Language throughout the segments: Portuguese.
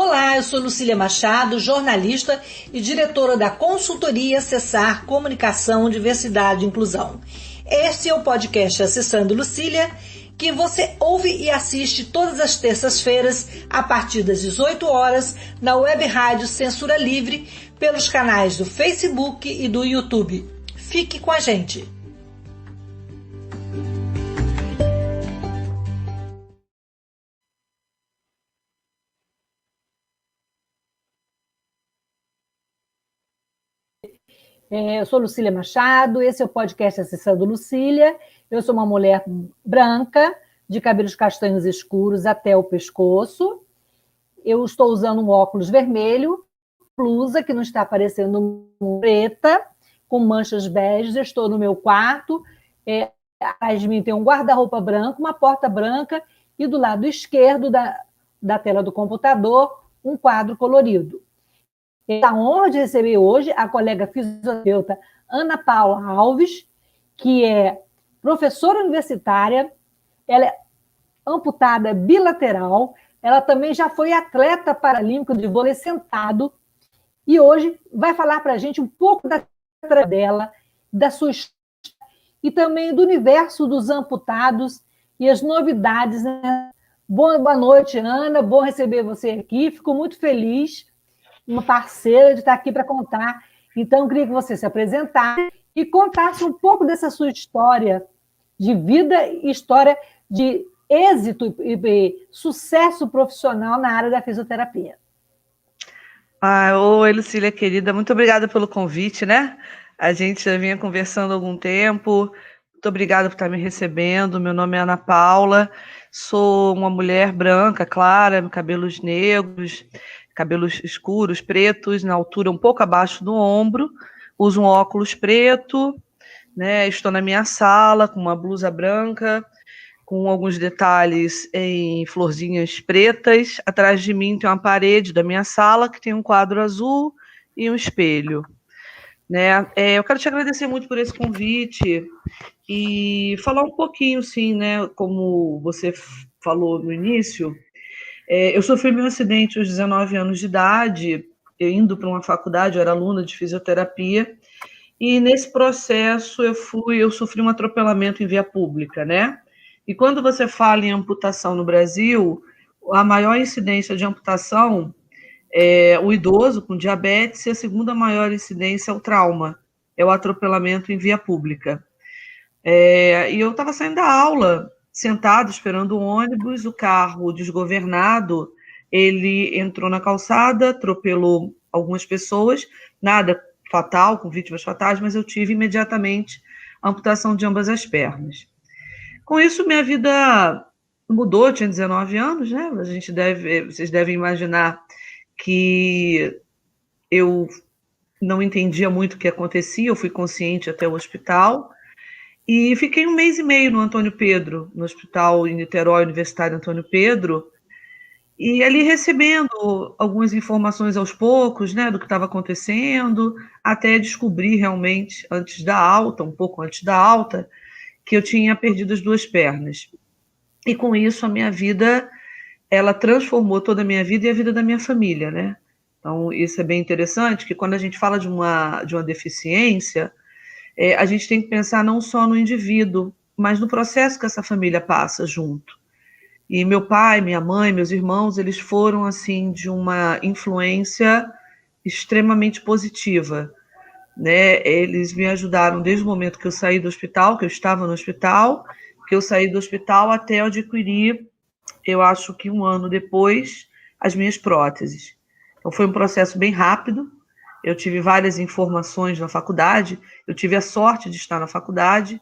Olá, eu sou Lucília Machado, jornalista e diretora da consultoria Acessar Comunicação, Diversidade e Inclusão. Este é o podcast Acessando Lucília, que você ouve e assiste todas as terças-feiras, a partir das 18 horas, na web rádio Censura Livre, pelos canais do Facebook e do YouTube. Fique com a gente! Eu sou Lucília Machado, esse é o podcast Acessando Lucília. Eu sou uma mulher branca, de cabelos castanhos escuros até o pescoço. Eu estou usando um óculos vermelho, blusa que não está aparecendo preta, com manchas beges. Estou no meu quarto. Atrás de mim tem um guarda-roupa branco, uma porta branca e do lado esquerdo da tela do computador, um quadro colorido. A honra de receber hoje a colega fisioterapeuta Ana Paula Alves, que é professora universitária, ela é amputada bilateral, ela também já foi atleta paralímpica de vôlei sentado e hoje vai falar para a gente um pouco da trajetória dela, da sua história e também do universo dos amputados e as novidades, né? Boa noite, Ana, bom receber você aqui, fico muito feliz, uma parceira de estar aqui para contar. Então, eu queria que você se apresentasse e contasse um pouco dessa sua história de vida e história de êxito e sucesso profissional na área da fisioterapia. Oi, Lucília, querida, muito obrigada pelo convite, né? A gente já vinha conversando há algum tempo. Muito obrigada por estar me recebendo. Meu nome é Ana Paula, sou uma mulher branca, clara, cabelos negros, cabelos escuros, pretos, na altura um pouco abaixo do ombro, uso um óculos preto, né? Estou na minha sala com uma blusa branca, com alguns detalhes em florzinhas pretas. Atrás de mim tem uma parede da minha sala que tem um quadro azul e um espelho, né? Eu quero te agradecer muito por esse convite e falar um pouquinho, sim, né? Como você falou no início, eu sofri meu acidente aos 19 anos de idade, eu indo para uma faculdade, eu era aluna de fisioterapia, e nesse processo eu sofri um atropelamento em via pública, né? E quando você fala em amputação no Brasil, a maior incidência de amputação é o idoso com diabetes e a segunda maior incidência é o trauma, é o atropelamento em via pública. E eu estava saindo da aula, sentado, esperando o ônibus, o carro desgovernado, ele entrou na calçada, atropelou algumas pessoas, nada fatal, com vítimas fatais, mas eu tive imediatamente amputação de ambas as pernas. Com isso, minha vida mudou, eu tinha 19 anos, né? Vocês devem imaginar que eu não entendia muito o que acontecia, eu fui consciente até o hospital, e fiquei 1 mês e meio no Antônio Pedro, no hospital em Niterói, Universitário Antônio Pedro, e ali recebendo algumas informações aos poucos, né, do que estava acontecendo, até descobrir realmente, antes da alta, um pouco antes da alta, que eu tinha perdido as 2 pernas. E com isso a minha vida, ela transformou toda a minha vida e a vida da minha família, né? Então isso é bem interessante, que quando a gente fala de uma deficiência, a gente tem que pensar não só no indivíduo, mas no processo que essa família passa junto. E meu pai, minha mãe, meus irmãos, eles foram, assim, de uma influência extremamente positiva, né? Eles me ajudaram desde o momento que eu saí do hospital, que eu estava no hospital, que eu saí do hospital até eu adquirir, eu acho que 1 ano depois, as minhas próteses. Então foi um processo bem rápido, eu tive várias informações na faculdade, eu tive a sorte de estar na faculdade,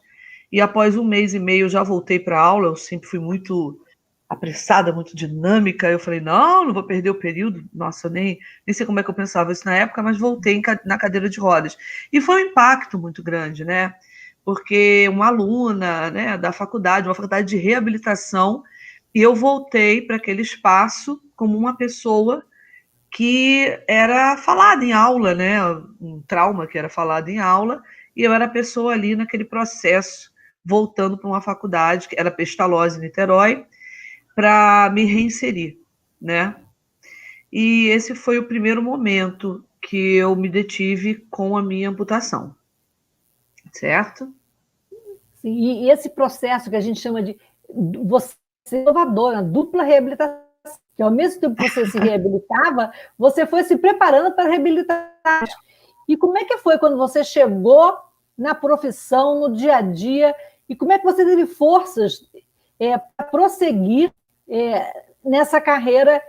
e após 1 mês e meio eu já voltei para a aula, eu sempre fui muito apressada, muito dinâmica, eu falei, não vou perder o período, nossa, eu nem sei como é que eu pensava isso na época, mas voltei na cadeira de rodas. E foi um impacto muito grande, né? Porque uma aluna, né, da faculdade, uma faculdade de reabilitação, e eu voltei para aquele espaço como uma pessoa que era falada em aula, né? Um trauma que era falado em aula, e eu era a pessoa ali naquele processo, voltando para uma faculdade, que era Pestalozzi, em Niterói, para me reinserir, né? e esse foi o primeiro momento que eu me detive com a minha amputação, certo? Sim, e esse processo que a gente chama de você inovadora, dupla reabilitação, que ao mesmo tempo que você se reabilitava, você foi se preparando para reabilitar. E como é que foi quando você chegou na profissão, no dia a dia, e como é que você teve forças para prosseguir nessa carreira,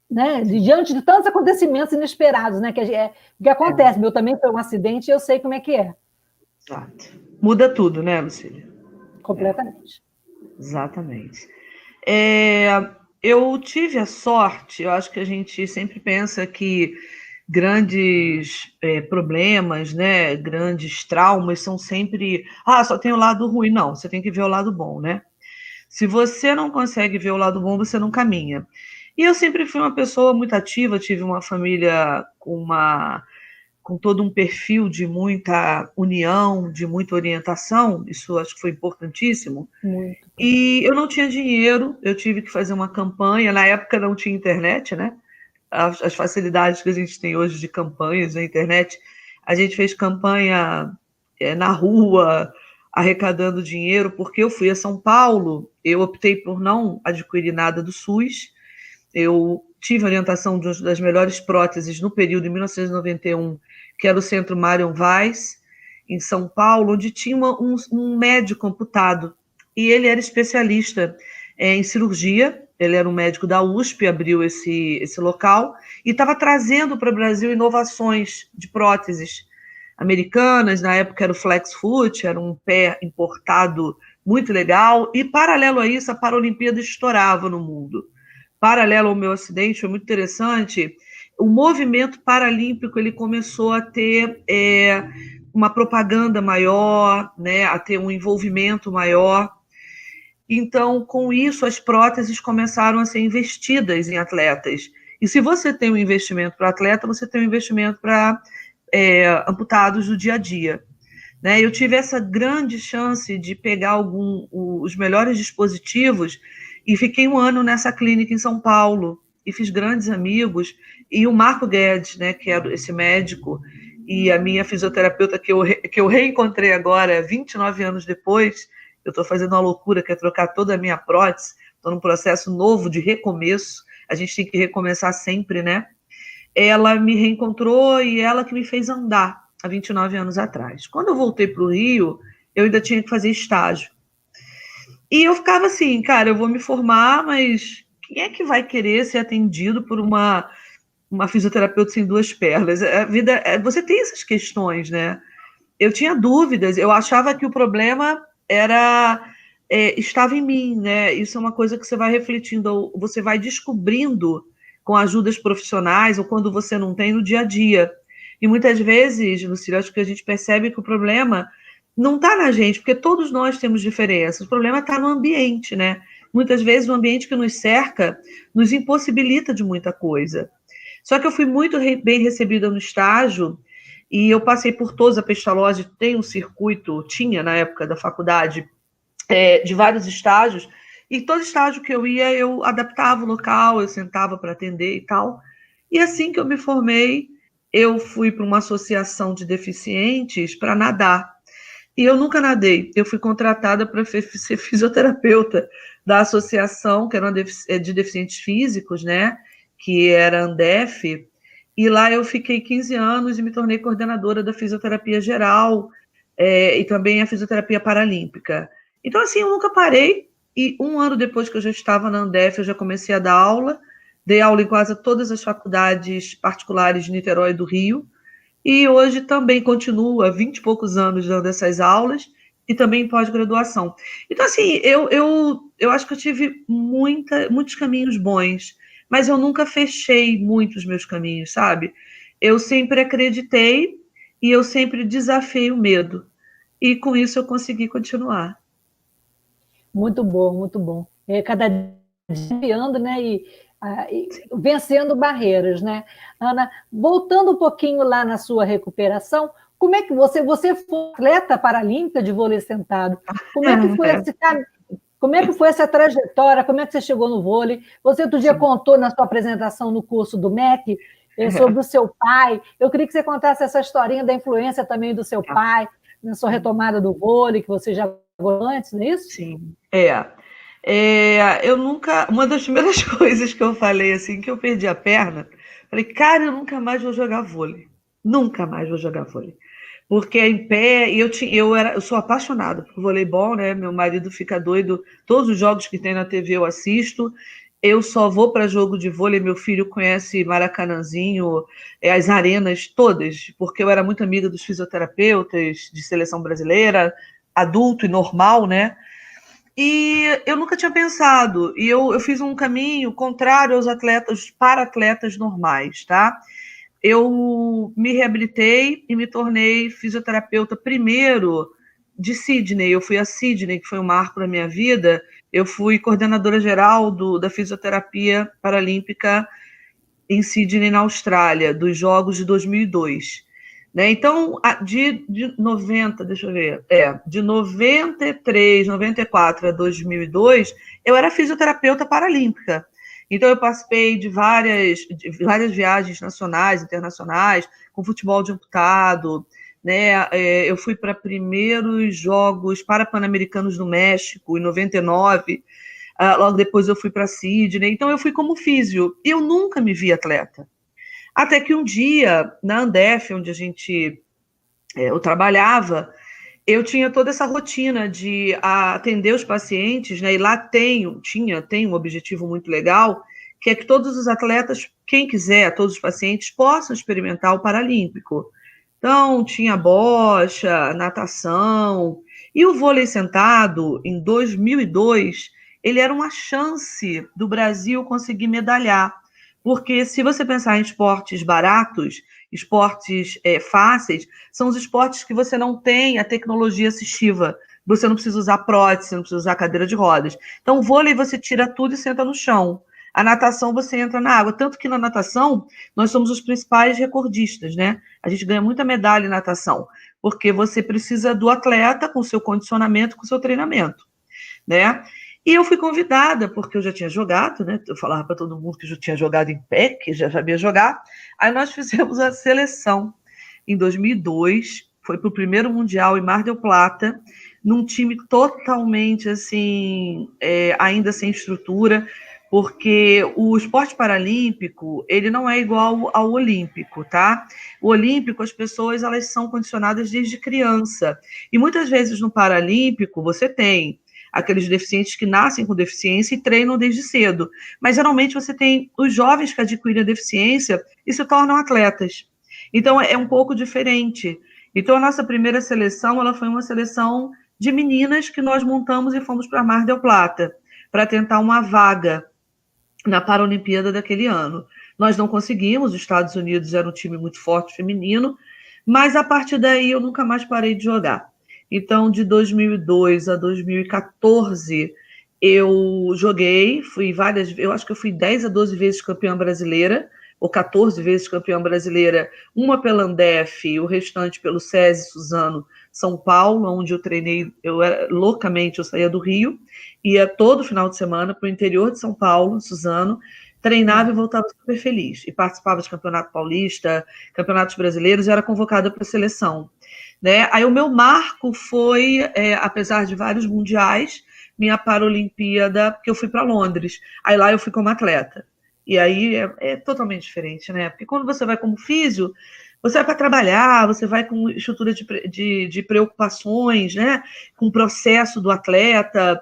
né, diante de tantos acontecimentos inesperados, né, que acontece. Meu também foi um acidente e eu sei como é que é. Exato. Muda tudo, né, Lucília? Completamente. Exatamente. Eu tive a sorte, eu acho que a gente sempre pensa que grandes problemas, né, grandes traumas são sempre, só tem o lado ruim. Não, você tem que ver o lado bom, né? Se você não consegue ver o lado bom, você não caminha. E eu sempre fui uma pessoa muito ativa, tive uma família com todo um perfil de muita união, de muita orientação, isso acho que foi importantíssimo. Muito. E eu não tinha dinheiro, eu tive que fazer uma campanha, na época não tinha internet, né? As facilidades que a gente tem hoje de campanhas na internet, a gente fez campanha na rua, arrecadando dinheiro, porque eu fui a São Paulo, eu optei por não adquirir nada do SUS, eu tive orientação das melhores próteses no período de 1991, que era o Centro Marion Weiss, em São Paulo, onde tinha um médico amputado, e ele era especialista em cirurgia, ele era um médico da USP, abriu esse local, e estava trazendo para o Brasil inovações de próteses americanas, na época era o Flexfoot, era um pé importado muito legal, e paralelo a isso, a Paralimpíada estourava no mundo. Paralelo ao meu acidente, foi muito interessante, o movimento paralímpico ele começou a ter uma propaganda maior, né, a ter um envolvimento maior. Então, com isso, as próteses começaram a ser investidas em atletas. E se você tem um investimento para atleta, você tem um investimento para amputados do dia a dia. Né? Eu tive essa grande chance de pegar os melhores dispositivos e fiquei 1 ano nessa clínica em São Paulo e fiz grandes amigos. E o Marco Guedes, né, que era esse médico, e a minha fisioterapeuta que eu reencontrei agora, 29 anos depois, eu estou fazendo uma loucura que é trocar toda a minha prótese, estou num processo novo de recomeço, a gente tem que recomeçar sempre, né? Ela me reencontrou e ela que me fez andar há 29 anos atrás. Quando eu voltei para o Rio, eu ainda tinha que fazer estágio. E eu ficava assim, cara, eu vou me formar, mas quem é que vai querer ser atendido por uma fisioterapeuta sem 2 pernas? A vida, você tem essas questões, né? Eu tinha dúvidas, eu achava que o problema estava em mim, né? Isso é uma coisa que você vai refletindo, você vai descobrindo com ajudas profissionais ou quando você não tem no dia a dia. E muitas vezes, Lucília, acho que a gente percebe que o problema não está na gente, porque todos nós temos diferenças, o problema está no ambiente, né? Muitas vezes o ambiente que nos cerca nos impossibilita de muita coisa. Só que eu fui muito bem recebida no estágio e eu passei por todos, a Pestalozzi tem um circuito, tinha na época da faculdade, de vários estágios, e todo estágio que eu ia, eu adaptava o local, eu sentava para atender e tal. E assim que eu me formei, eu fui para uma associação de deficientes para nadar. E eu nunca nadei, eu fui contratada para ser fisioterapeuta da associação, que era de deficientes físicos, né, que era a Andef, e lá eu fiquei 15 anos e me tornei coordenadora da fisioterapia geral e também a fisioterapia paralímpica. Então, assim, eu nunca parei, e 1 ano depois que eu já estava na Andef, eu já comecei a dar aula, dei aula em quase todas as faculdades particulares de Niterói e do Rio, e hoje também continuo há 20 e poucos anos dando essas aulas, e também em pós-graduação. Então, assim, eu acho que eu tive muitos caminhos bons, mas eu nunca fechei muito os meus caminhos, sabe? Eu sempre acreditei e eu sempre desafiei o medo. E com isso eu consegui continuar. Muito bom, muito bom. Cada dia desafiando, né? E vencendo barreiras, né? Ana, voltando um pouquinho lá na sua recuperação, como é que você foi atleta paralímpica de vôlei sentado? Como é que foi Como é que foi essa trajetória? Como é que você chegou no vôlei? Você outro dia contou na sua apresentação no curso do MEC sobre o seu pai. Eu queria que você contasse essa historinha da influência também do seu pai, na sua retomada do vôlei, que você já jogou antes, não é isso? Sim, eu nunca... Uma das primeiras coisas que eu falei, assim, que eu perdi a perna, falei, cara, eu nunca mais vou jogar vôlei. Nunca mais vou jogar vôlei. Porque em pé, eu sou apaixonada por voleibol, né? Meu marido fica doido, todos os jogos que tem na TV eu assisto. Eu só vou para jogo de vôlei, meu filho conhece Maracanãzinho, as arenas todas, porque eu era muito amiga dos fisioterapeutas de seleção brasileira, adulto e normal, né? E eu nunca tinha pensado, e eu fiz um caminho contrário aos atletas, para atletas normais, tá? Eu me reabilitei e me tornei fisioterapeuta primeiro de Sydney. Eu fui a Sydney, que foi um marco na minha vida. Eu fui coordenadora geral da fisioterapia paralímpica em Sydney, na Austrália, dos Jogos de 2002. Né? Então, de 90, deixa eu ver, de 93, 94 a 2002, eu era fisioterapeuta paralímpica. Então, eu participei de várias viagens nacionais, internacionais, com futebol de amputado, né? Eu fui para primeiros Jogos Pan-Americanos no México, em 99, logo depois eu fui para Sydney, então eu fui como físio, e eu nunca me vi atleta. Até que um dia, na Andef, onde eu trabalhava, eu tinha toda essa rotina de atender os pacientes, né? E lá tem um objetivo muito legal, que é que todos os atletas, quem quiser, todos os pacientes, possam experimentar o Paralímpico. Então, tinha bocha, natação, e o vôlei sentado, em 2002, ele era uma chance do Brasil conseguir medalhar. Porque se você pensar em esportes baratos, esportes fáceis, são os esportes que você não tem a tecnologia assistiva. Você não precisa usar prótese, você não precisa usar cadeira de rodas. Então, o vôlei você tira tudo e senta no chão. A natação você entra na água. Tanto que na natação, nós somos os principais recordistas, né? A gente ganha muita medalha em natação, porque você precisa do atleta com seu condicionamento, com seu treinamento, né? E eu fui convidada, porque eu já tinha jogado, né? Eu falava para todo mundo que eu já tinha jogado em pé, que já sabia jogar. Aí nós fizemos a seleção em 2002, foi para o primeiro Mundial em Mar del Plata, num time totalmente, assim, ainda sem estrutura, porque o esporte paralímpico, ele não é igual ao olímpico, tá? O olímpico, as pessoas, elas são condicionadas desde criança. E muitas vezes no paralímpico, você tem aqueles deficientes que nascem com deficiência e treinam desde cedo. Mas, geralmente, você tem os jovens que adquirem a deficiência e se tornam atletas. Então, é um pouco diferente. Então, a nossa primeira seleção, ela foi uma seleção de meninas que nós montamos e fomos para Mar del Plata, para tentar uma vaga na Paralimpíada daquele ano. Nós não conseguimos, os Estados Unidos era um time muito forte feminino, mas a partir daí eu nunca mais parei de jogar. Então, de 2002 a 2014, eu joguei, eu acho que eu fui 10 a 12 vezes campeã brasileira, ou 14 vezes campeã brasileira, uma pela Andef, o restante pelo SESI Suzano, São Paulo, onde eu treinei, loucamente, eu saía do Rio, ia todo final de semana para o interior de São Paulo, Suzano, treinava e voltava super feliz. E participava de campeonato paulista, campeonatos brasileiros, e era convocada para a seleção. Né? Aí o meu marco foi, apesar de vários mundiais, minha Paralimpíada, que eu fui para Londres. Aí lá eu fui como atleta. E aí é totalmente diferente, né? Porque quando você vai como físio, você vai para trabalhar, você vai com estrutura de preocupações, né? Com o processo do atleta.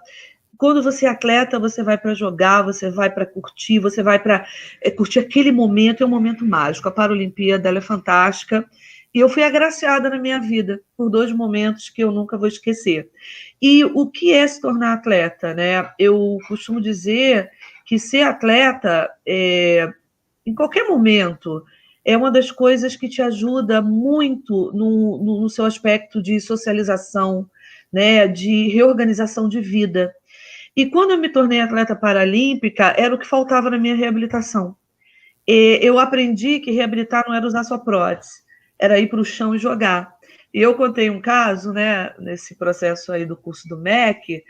Quando você é atleta, você vai para jogar, você vai para curtir, você vai para curtir aquele momento, é um momento mágico. A Paralimpíada, ela é fantástica. E eu fui agraciada na minha vida por 2 momentos que eu nunca vou esquecer. E o que é se tornar atleta, né? Eu costumo dizer que ser atleta, em qualquer momento, é uma das coisas que te ajuda muito no seu aspecto de socialização, né? De reorganização de vida. E quando eu me tornei atleta paralímpica, era o que faltava na minha reabilitação. Eu aprendi que reabilitar não era usar só prótese, era ir para o chão e jogar. E eu contei um caso, né, nesse processo aí do curso do MEC,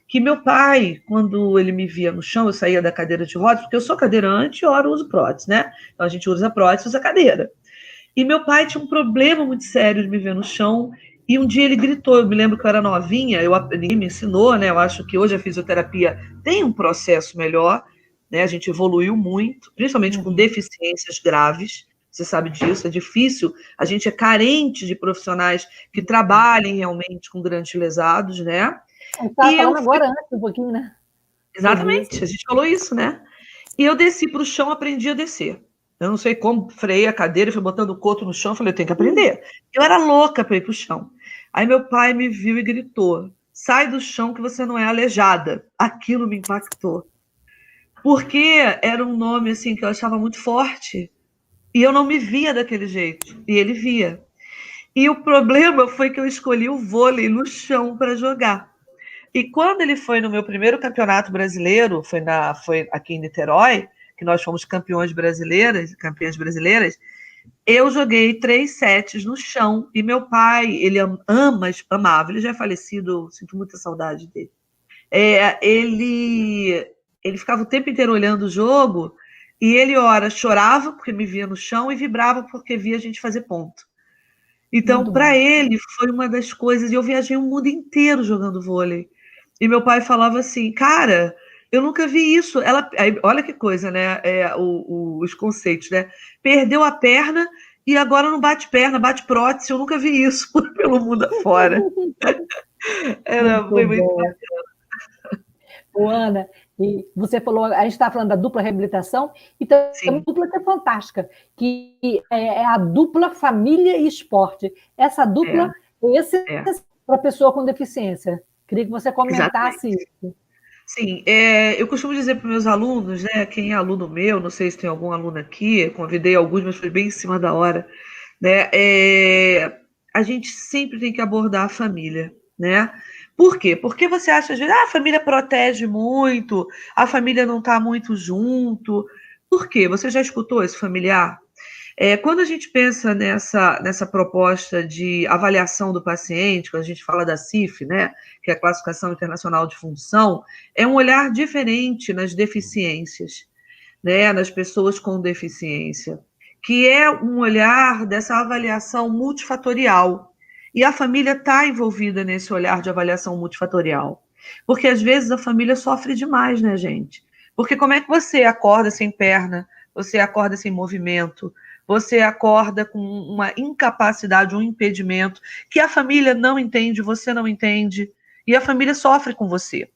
que meu pai, quando ele me via no chão, eu saía da cadeira de rodas, porque eu sou cadeirante e ora uso prótese, né? Então a gente usa prótese, usa cadeira. E meu pai tinha um problema muito sério de me ver no chão, e um dia ele gritou, eu me lembro que eu era novinha, ninguém me ensinou, né? Eu acho que hoje a fisioterapia tem um processo melhor, né? A gente evoluiu muito, principalmente com deficiências graves, você sabe disso, é difícil, a gente é carente de profissionais que trabalhem realmente com grandes lesados, né? A gente estava falando agora antes um pouquinho, né? Exatamente, a gente falou isso, né? E eu desci para o chão, aprendi a descer. Eu não sei como, freiei a cadeira, fui botando o coto no chão, falei, eu tenho que aprender. Eu era louca para ir para o chão. Aí meu pai me viu e gritou, sai do chão que você não é aleijada. Aquilo me impactou. Porque era um nome assim que eu achava muito forte. E eu não me via daquele jeito. E ele via. E o problema foi que eu escolhi o vôlei no chão para jogar. E quando ele foi no meu primeiro campeonato brasileiro, foi aqui em Niterói, que nós fomos campeãs brasileiras, eu joguei 3 sets no chão. E meu pai, ele amava, ele já é falecido, sinto muita saudade dele. Ele ficava o tempo inteiro olhando o jogo e ele, ora, chorava porque me via no chão e vibrava porque via a gente fazer ponto. Então, para ele, foi uma das coisas, e eu viajei o mundo inteiro jogando vôlei. E meu pai falava assim, cara, eu nunca vi isso. Olha que coisa, né? Os conceitos, né? Perdeu a perna e agora não bate perna, bate prótese. Eu nunca vi isso pelo mundo afora. Foi muito bacana. Ô, Ana, e você falou, a gente está falando da dupla reabilitação, e tem uma dupla que é fantástica, que é a dupla família e esporte. Essa dupla é para pessoa com deficiência. Queria que você comentasse isso. Sim, eu costumo dizer para meus alunos, né, quem é aluno meu, não sei se tem algum aluno aqui, convidei alguns, mas foi bem em cima da hora, né, a gente sempre tem que abordar a família, né? Por quê? Porque você acha, às vezes, a família protege muito, a família não está muito junto. Por quê? Você já escutou esse familiar? Quando a gente pensa nessa proposta de avaliação do paciente, quando a gente fala da CIF, né, que é a Classificação Internacional de Função, é um olhar diferente nas deficiências, né, nas pessoas com deficiência, que é um olhar dessa avaliação multifatorial. E a família está envolvida nesse olhar de avaliação multifatorial. Porque às vezes a família sofre demais, né, gente? Porque como é que você acorda sem perna, você acorda sem movimento, você acorda com uma incapacidade, um impedimento, que a família não entende, você não entende, e a família sofre com você.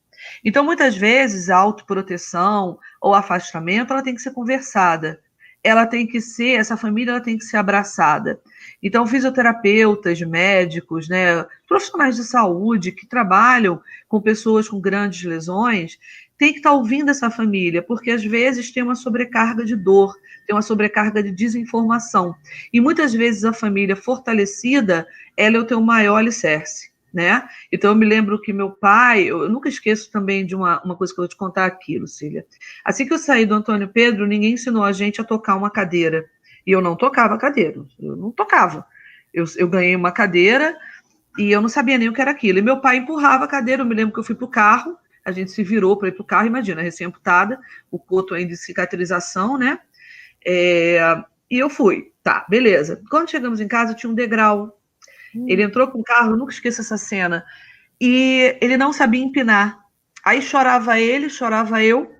Então, muitas vezes, a autoproteção ou afastamento, ela tem que ser conversada. Essa família ela tem que ser abraçada. Então, fisioterapeutas, médicos, né, profissionais de saúde que trabalham com pessoas com grandes lesões, tem que estar ouvindo essa família, porque às vezes tem uma sobrecarga de dor, tem uma sobrecarga de desinformação. E muitas vezes a família fortalecida, ela é o teu maior alicerce, né? Então eu me lembro que meu pai, eu nunca esqueço também de uma coisa que eu vou te contar aqui, Lucília. Assim que eu saí do Antônio Pedro, ninguém ensinou a gente a tocar uma cadeira. E eu não tocava cadeira, eu não tocava. Eu ganhei uma cadeira e eu não sabia nem o que era aquilo. E meu pai empurrava a cadeira, eu me lembro que eu fui para o carro, a gente se virou para ir para o carro, imagina, recém-amputada, o coto ainda de cicatrização, né? E eu fui, tá, beleza. Quando chegamos em casa, tinha um degrau. Ele entrou com o carro, eu nunca esqueço essa cena, e ele não sabia empinar. Aí chorava ele, chorava eu,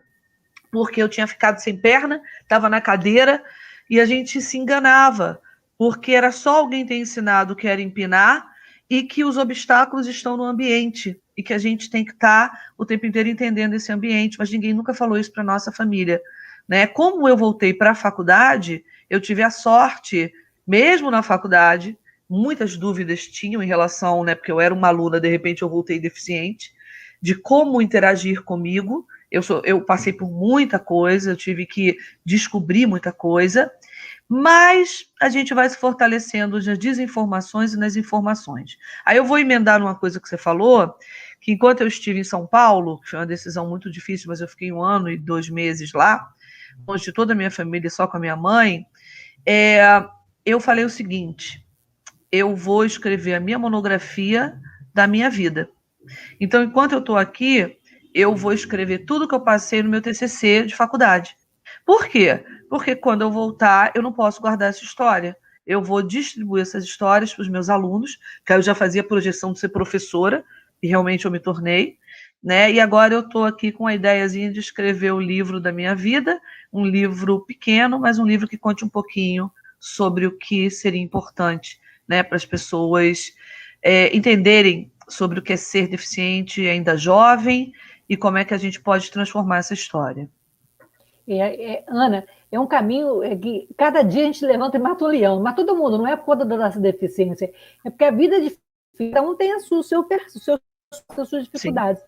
porque eu tinha ficado sem perna, estava na cadeira, e a gente se enganava, porque era só alguém ter ensinado que era empinar e que os obstáculos estão no ambiente e que a gente tem que estar o tempo inteiro entendendo esse ambiente, mas ninguém nunca falou isso para nossa família, né? Como eu voltei para a faculdade, eu tive a sorte, mesmo na faculdade, muitas dúvidas tinham em relação, né, porque eu era uma aluna, de repente eu voltei deficiente, de como interagir comigo. Eu passei por muita coisa, eu tive que descobrir muita coisa, mas a gente vai se fortalecendo nas desinformações e nas informações. Aí eu vou emendar numa coisa que você falou, que enquanto eu estive em São Paulo, que foi uma decisão muito difícil, mas eu fiquei 1 ano e 2 meses lá, longe de toda a minha família, só com a minha mãe, eu falei o seguinte: eu vou escrever a minha monografia da minha vida. Então, enquanto eu estou aqui, eu vou escrever tudo que eu passei no meu TCC de faculdade. Por quê? Porque quando eu voltar, eu não posso guardar essa história. Eu vou distribuir essas histórias para os meus alunos, que eu já fazia projeção de ser professora, e realmente eu me tornei, né? E agora eu estou aqui com a ideiazinha de escrever o livro da minha vida, um livro pequeno, mas um livro que conte um pouquinho sobre o que seria importante, né, para as pessoas entenderem sobre o que é ser deficiente ainda jovem e como é que a gente pode transformar essa história. Ana, é um caminho que cada dia a gente levanta e mata um leão, mas todo mundo, não é por conta da nossa deficiência, é porque a vida é difícil, cada um tem as suas dificuldades.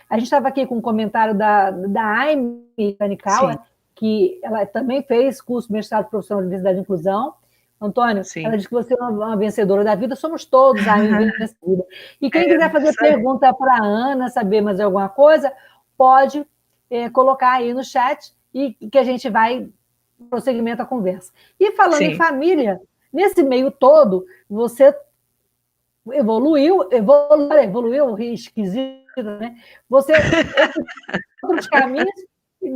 A gente estava aqui com um comentário da Aime Tanikawa, que ela também fez curso mestrado profissional de Diversidade e Inclusão. Antônio, ela disse que você é uma vencedora da vida, somos todos a vencedora. E quem quiser fazer pergunta para a Ana, saber mais alguma coisa, pode colocar aí no chat e que a gente vai prosseguimento a conversa. E falando em família, nesse meio todo, você evoluiu esquisito, né? Você outros caminhos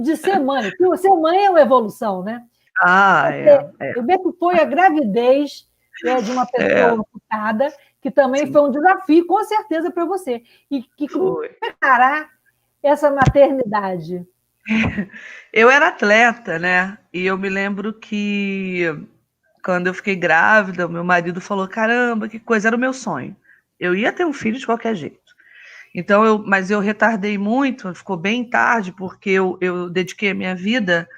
de ser mãe. Porque ser mãe é uma evolução, né? Eu vejo que foi a gravidez de uma pessoa amputada, que também foi um desafio, com certeza, para você. E que como encarar essa maternidade? Eu era atleta, né? E eu me lembro que quando eu fiquei grávida, o meu marido falou: caramba, que coisa, era o meu sonho. Eu ia ter um filho de qualquer jeito. Então, mas eu retardei muito, ficou bem tarde, porque eu dediquei a minha vida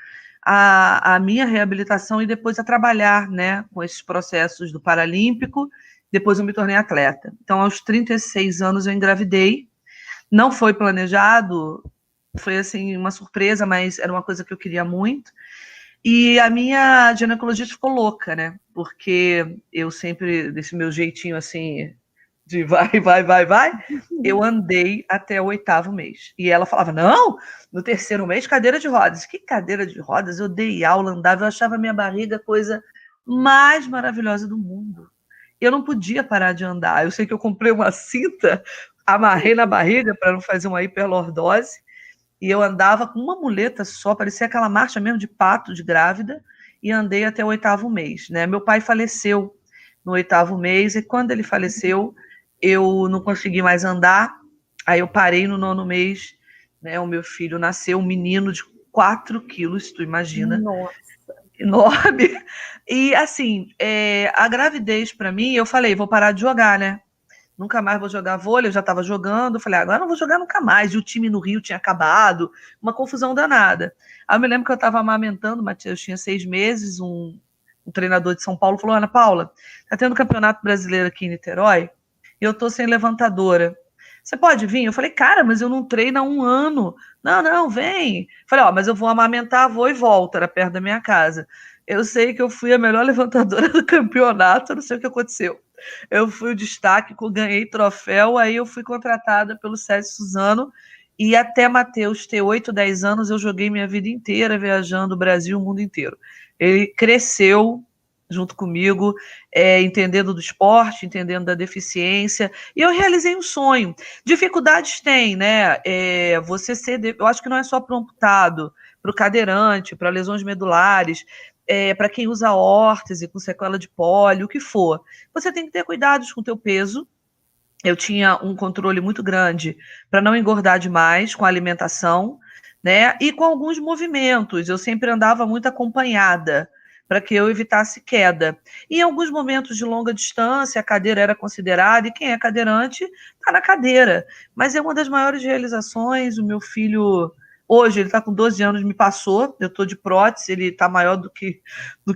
à minha reabilitação e depois a trabalhar, né, com esses processos do Paralímpico. Depois eu me tornei atleta. Então, aos 36 anos, eu engravidei. Não foi planejado, foi assim uma surpresa, mas era uma coisa que eu queria muito. E a minha ginecologista ficou louca, né? Porque eu sempre, desse meu jeitinho assim, de vai, eu andei até o 8º mês. E ela falava: não, no 3º mês, cadeira de rodas. Que cadeira de rodas? Eu dei aula, andava, eu achava a minha barriga a coisa mais maravilhosa do mundo. Eu não podia parar de andar. Eu sei que eu comprei uma cinta, amarrei na barriga para não fazer uma hiperlordose, e eu andava com uma muleta só, parecia aquela marcha mesmo de pato de grávida, e andei até o 8º mês, né? Meu pai faleceu no 8º mês, e quando ele faleceu, eu não consegui mais andar, aí eu parei no 9º mês, né? O meu filho nasceu, um menino de 4 quilos, tu imagina. Nossa. Enorme. E assim, a gravidez para mim, eu falei, vou parar de jogar, né? Nunca mais vou jogar vôlei, eu já estava jogando, falei, agora não vou jogar nunca mais. E o time no Rio tinha acabado, uma confusão danada. Aí eu me lembro que eu estava amamentando, Matheus tinha 6 meses, um treinador de São Paulo falou: Ana Paula, tá tendo campeonato brasileiro aqui em Niterói, e eu tô sem levantadora. Você pode vir? Eu falei, cara, mas eu não treino há 1 ano. Não, vem. Falei, mas eu vou amamentar, vou e volto, era perto da minha casa. Eu sei que eu fui a melhor levantadora do campeonato, eu não sei o que aconteceu. Eu fui o destaque, ganhei troféu, aí eu fui contratada pelo Sérgio Suzano, e até Matheus ter 8, 10 anos, eu joguei minha vida inteira viajando o Brasil, o mundo inteiro. Ele cresceu junto comigo, entendendo do esporte, entendendo da deficiência, e eu realizei um sonho. Dificuldades tem, né? Eu acho que não é só para o amputado, para o cadeirante, para lesões medulares, para quem usa órtese, com sequela de pólio, o que for. Você tem que ter cuidados com o teu peso. Eu tinha um controle muito grande para não engordar demais com a alimentação, né? E com alguns movimentos. Eu sempre andava muito acompanhada para que eu evitasse queda. E em alguns momentos de longa distância, a cadeira era considerada, e quem é cadeirante está na cadeira. Mas é uma das maiores realizações. O meu filho, hoje, ele está com 12 anos, me passou, eu estou de prótese, ele está maior do que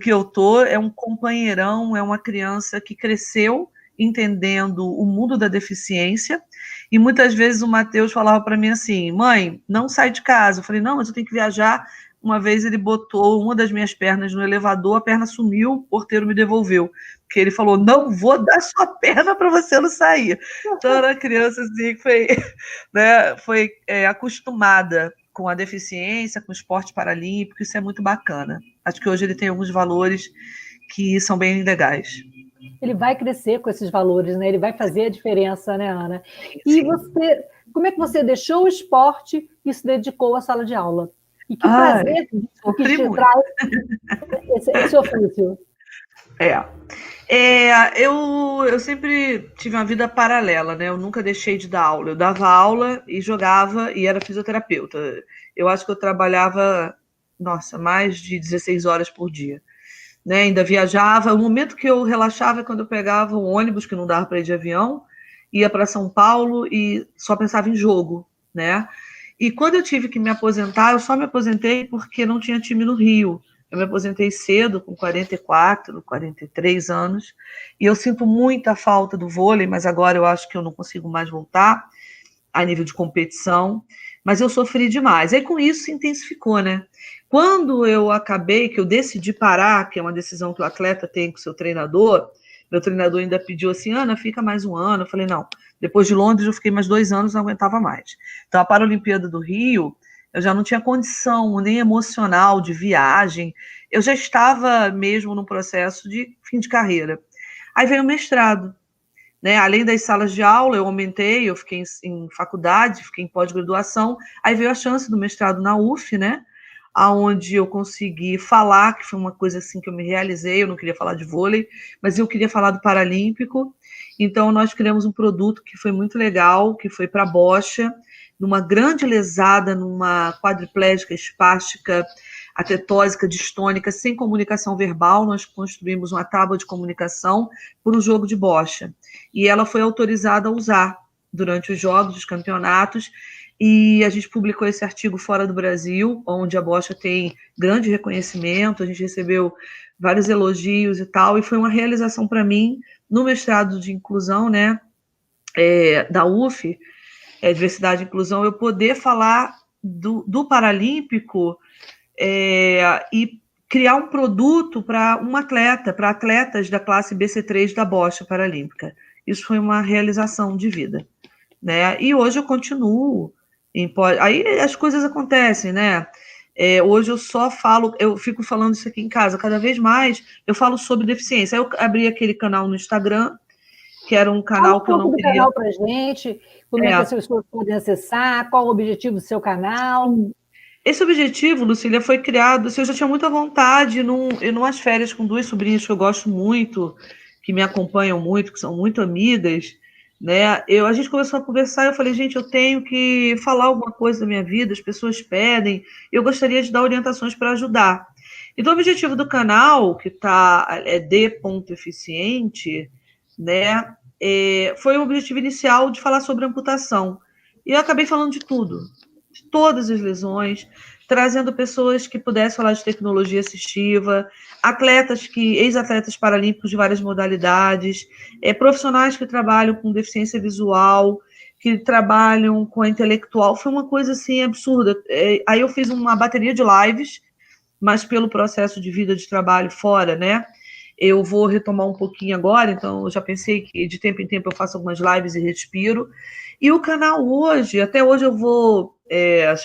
eu estou. É um companheirão, é uma criança que cresceu entendendo o mundo da deficiência, e muitas vezes o Matheus falava para mim assim: mãe, não sai de casa. Eu falei: não, mas eu tenho que viajar. Uma vez ele botou uma das minhas pernas no elevador, a perna sumiu, o porteiro me devolveu, porque ele falou: não vou dar sua perna para você não sair. Então era uma criança assim, que foi, né, acostumada com a deficiência, com o esporte paralímpico, isso é muito bacana. Acho que hoje ele tem alguns valores que são bem legais. ele vai crescer com esses valores, né? Ele vai fazer a diferença, né, Ana? E você, como é que você deixou o esporte e se dedicou à sala de aula? E que prazer que te traz esse ofício. Eu sempre tive uma vida paralela, né? Eu nunca deixei de dar aula. Eu dava aula e jogava e era fisioterapeuta. Eu acho que eu trabalhava, mais de 16 horas por dia. Né? Ainda viajava. O momento que eu relaxava é quando eu pegava o ônibus, que não dava para ir de avião, ia para São Paulo e só pensava em jogo, né? E quando eu tive que me aposentar, eu só me aposentei porque não tinha time no Rio. Eu me aposentei cedo, com 44, 43 anos, e eu sinto muita falta do vôlei, mas agora eu acho que eu não consigo mais voltar a nível de competição, mas eu sofri demais. Aí com isso se intensificou, né? Quando eu acabei, que eu decidi parar, que é uma decisão que o atleta tem com o seu treinador, meu treinador ainda pediu assim, Ana, fica mais um ano. Eu falei, não. Depois de Londres eu fiquei mais 2 anos, não aguentava mais. Então a Paralimpíada do Rio, eu já não tinha condição nem emocional de viagem, eu já estava mesmo no processo de fim de carreira. Aí veio o mestrado, né? Além das salas de aula, eu aumentei, eu fiquei em faculdade, fiquei em pós-graduação, aí veio a chance do mestrado na UF, né? Onde eu consegui falar, que foi uma coisa assim que eu me realizei, eu não queria falar de vôlei, mas eu queria falar do Paralímpico, então nós criamos um produto que foi muito legal, que foi para a bocha, numa grande lesada, numa quadriplégica espástica, atetósica, distônica, sem comunicação verbal, nós construímos uma tábua de comunicação por um jogo de bocha. E ela foi autorizada a usar durante os jogos, os campeonatos, e a gente publicou esse artigo fora do Brasil, onde a bocha tem grande reconhecimento, a gente recebeu vários elogios e tal, e foi uma realização para mim, no mestrado de inclusão, né, da UF, Diversidade e Inclusão, eu poder falar do Paralímpico e criar um produto para um atleta, para atletas da classe BC3 da bocha paralímpica. Isso foi uma realização de vida, né? E hoje eu continuo. Aí as coisas acontecem, né? Hoje eu só falo, eu fico falando isso aqui em casa, cada vez mais eu falo sobre deficiência. Aí eu abri aquele canal no Instagram, que era um canal que eu não queria. Fala um pouco do canal para gente, como é que as pessoas podem acessar, qual o objetivo do seu canal? Esse objetivo, Lucília, foi criado, eu já tinha muita vontade, em umas férias com 2 sobrinhas que eu gosto muito, que me acompanham muito, que são muito amigas, né? A gente começou a conversar, eu falei, gente, eu tenho que falar alguma coisa da minha vida, as pessoas pedem, eu gostaria de dar orientações para ajudar. Então, o objetivo do canal, que é D.eficiente, né? Foi o objetivo inicial de falar sobre amputação. E eu acabei falando de tudo, de todas as lesões, trazendo pessoas que pudessem falar de tecnologia assistiva, ex-atletas paralímpicos de várias modalidades, profissionais que trabalham com deficiência visual, que trabalham com a intelectual. Foi uma coisa assim absurda. Aí eu fiz uma bateria de lives, mas pelo processo de vida de trabalho fora, né? Eu vou retomar um pouquinho agora, então eu já pensei que de tempo em tempo eu faço algumas lives e respiro. E o canal hoje, até hoje eu vou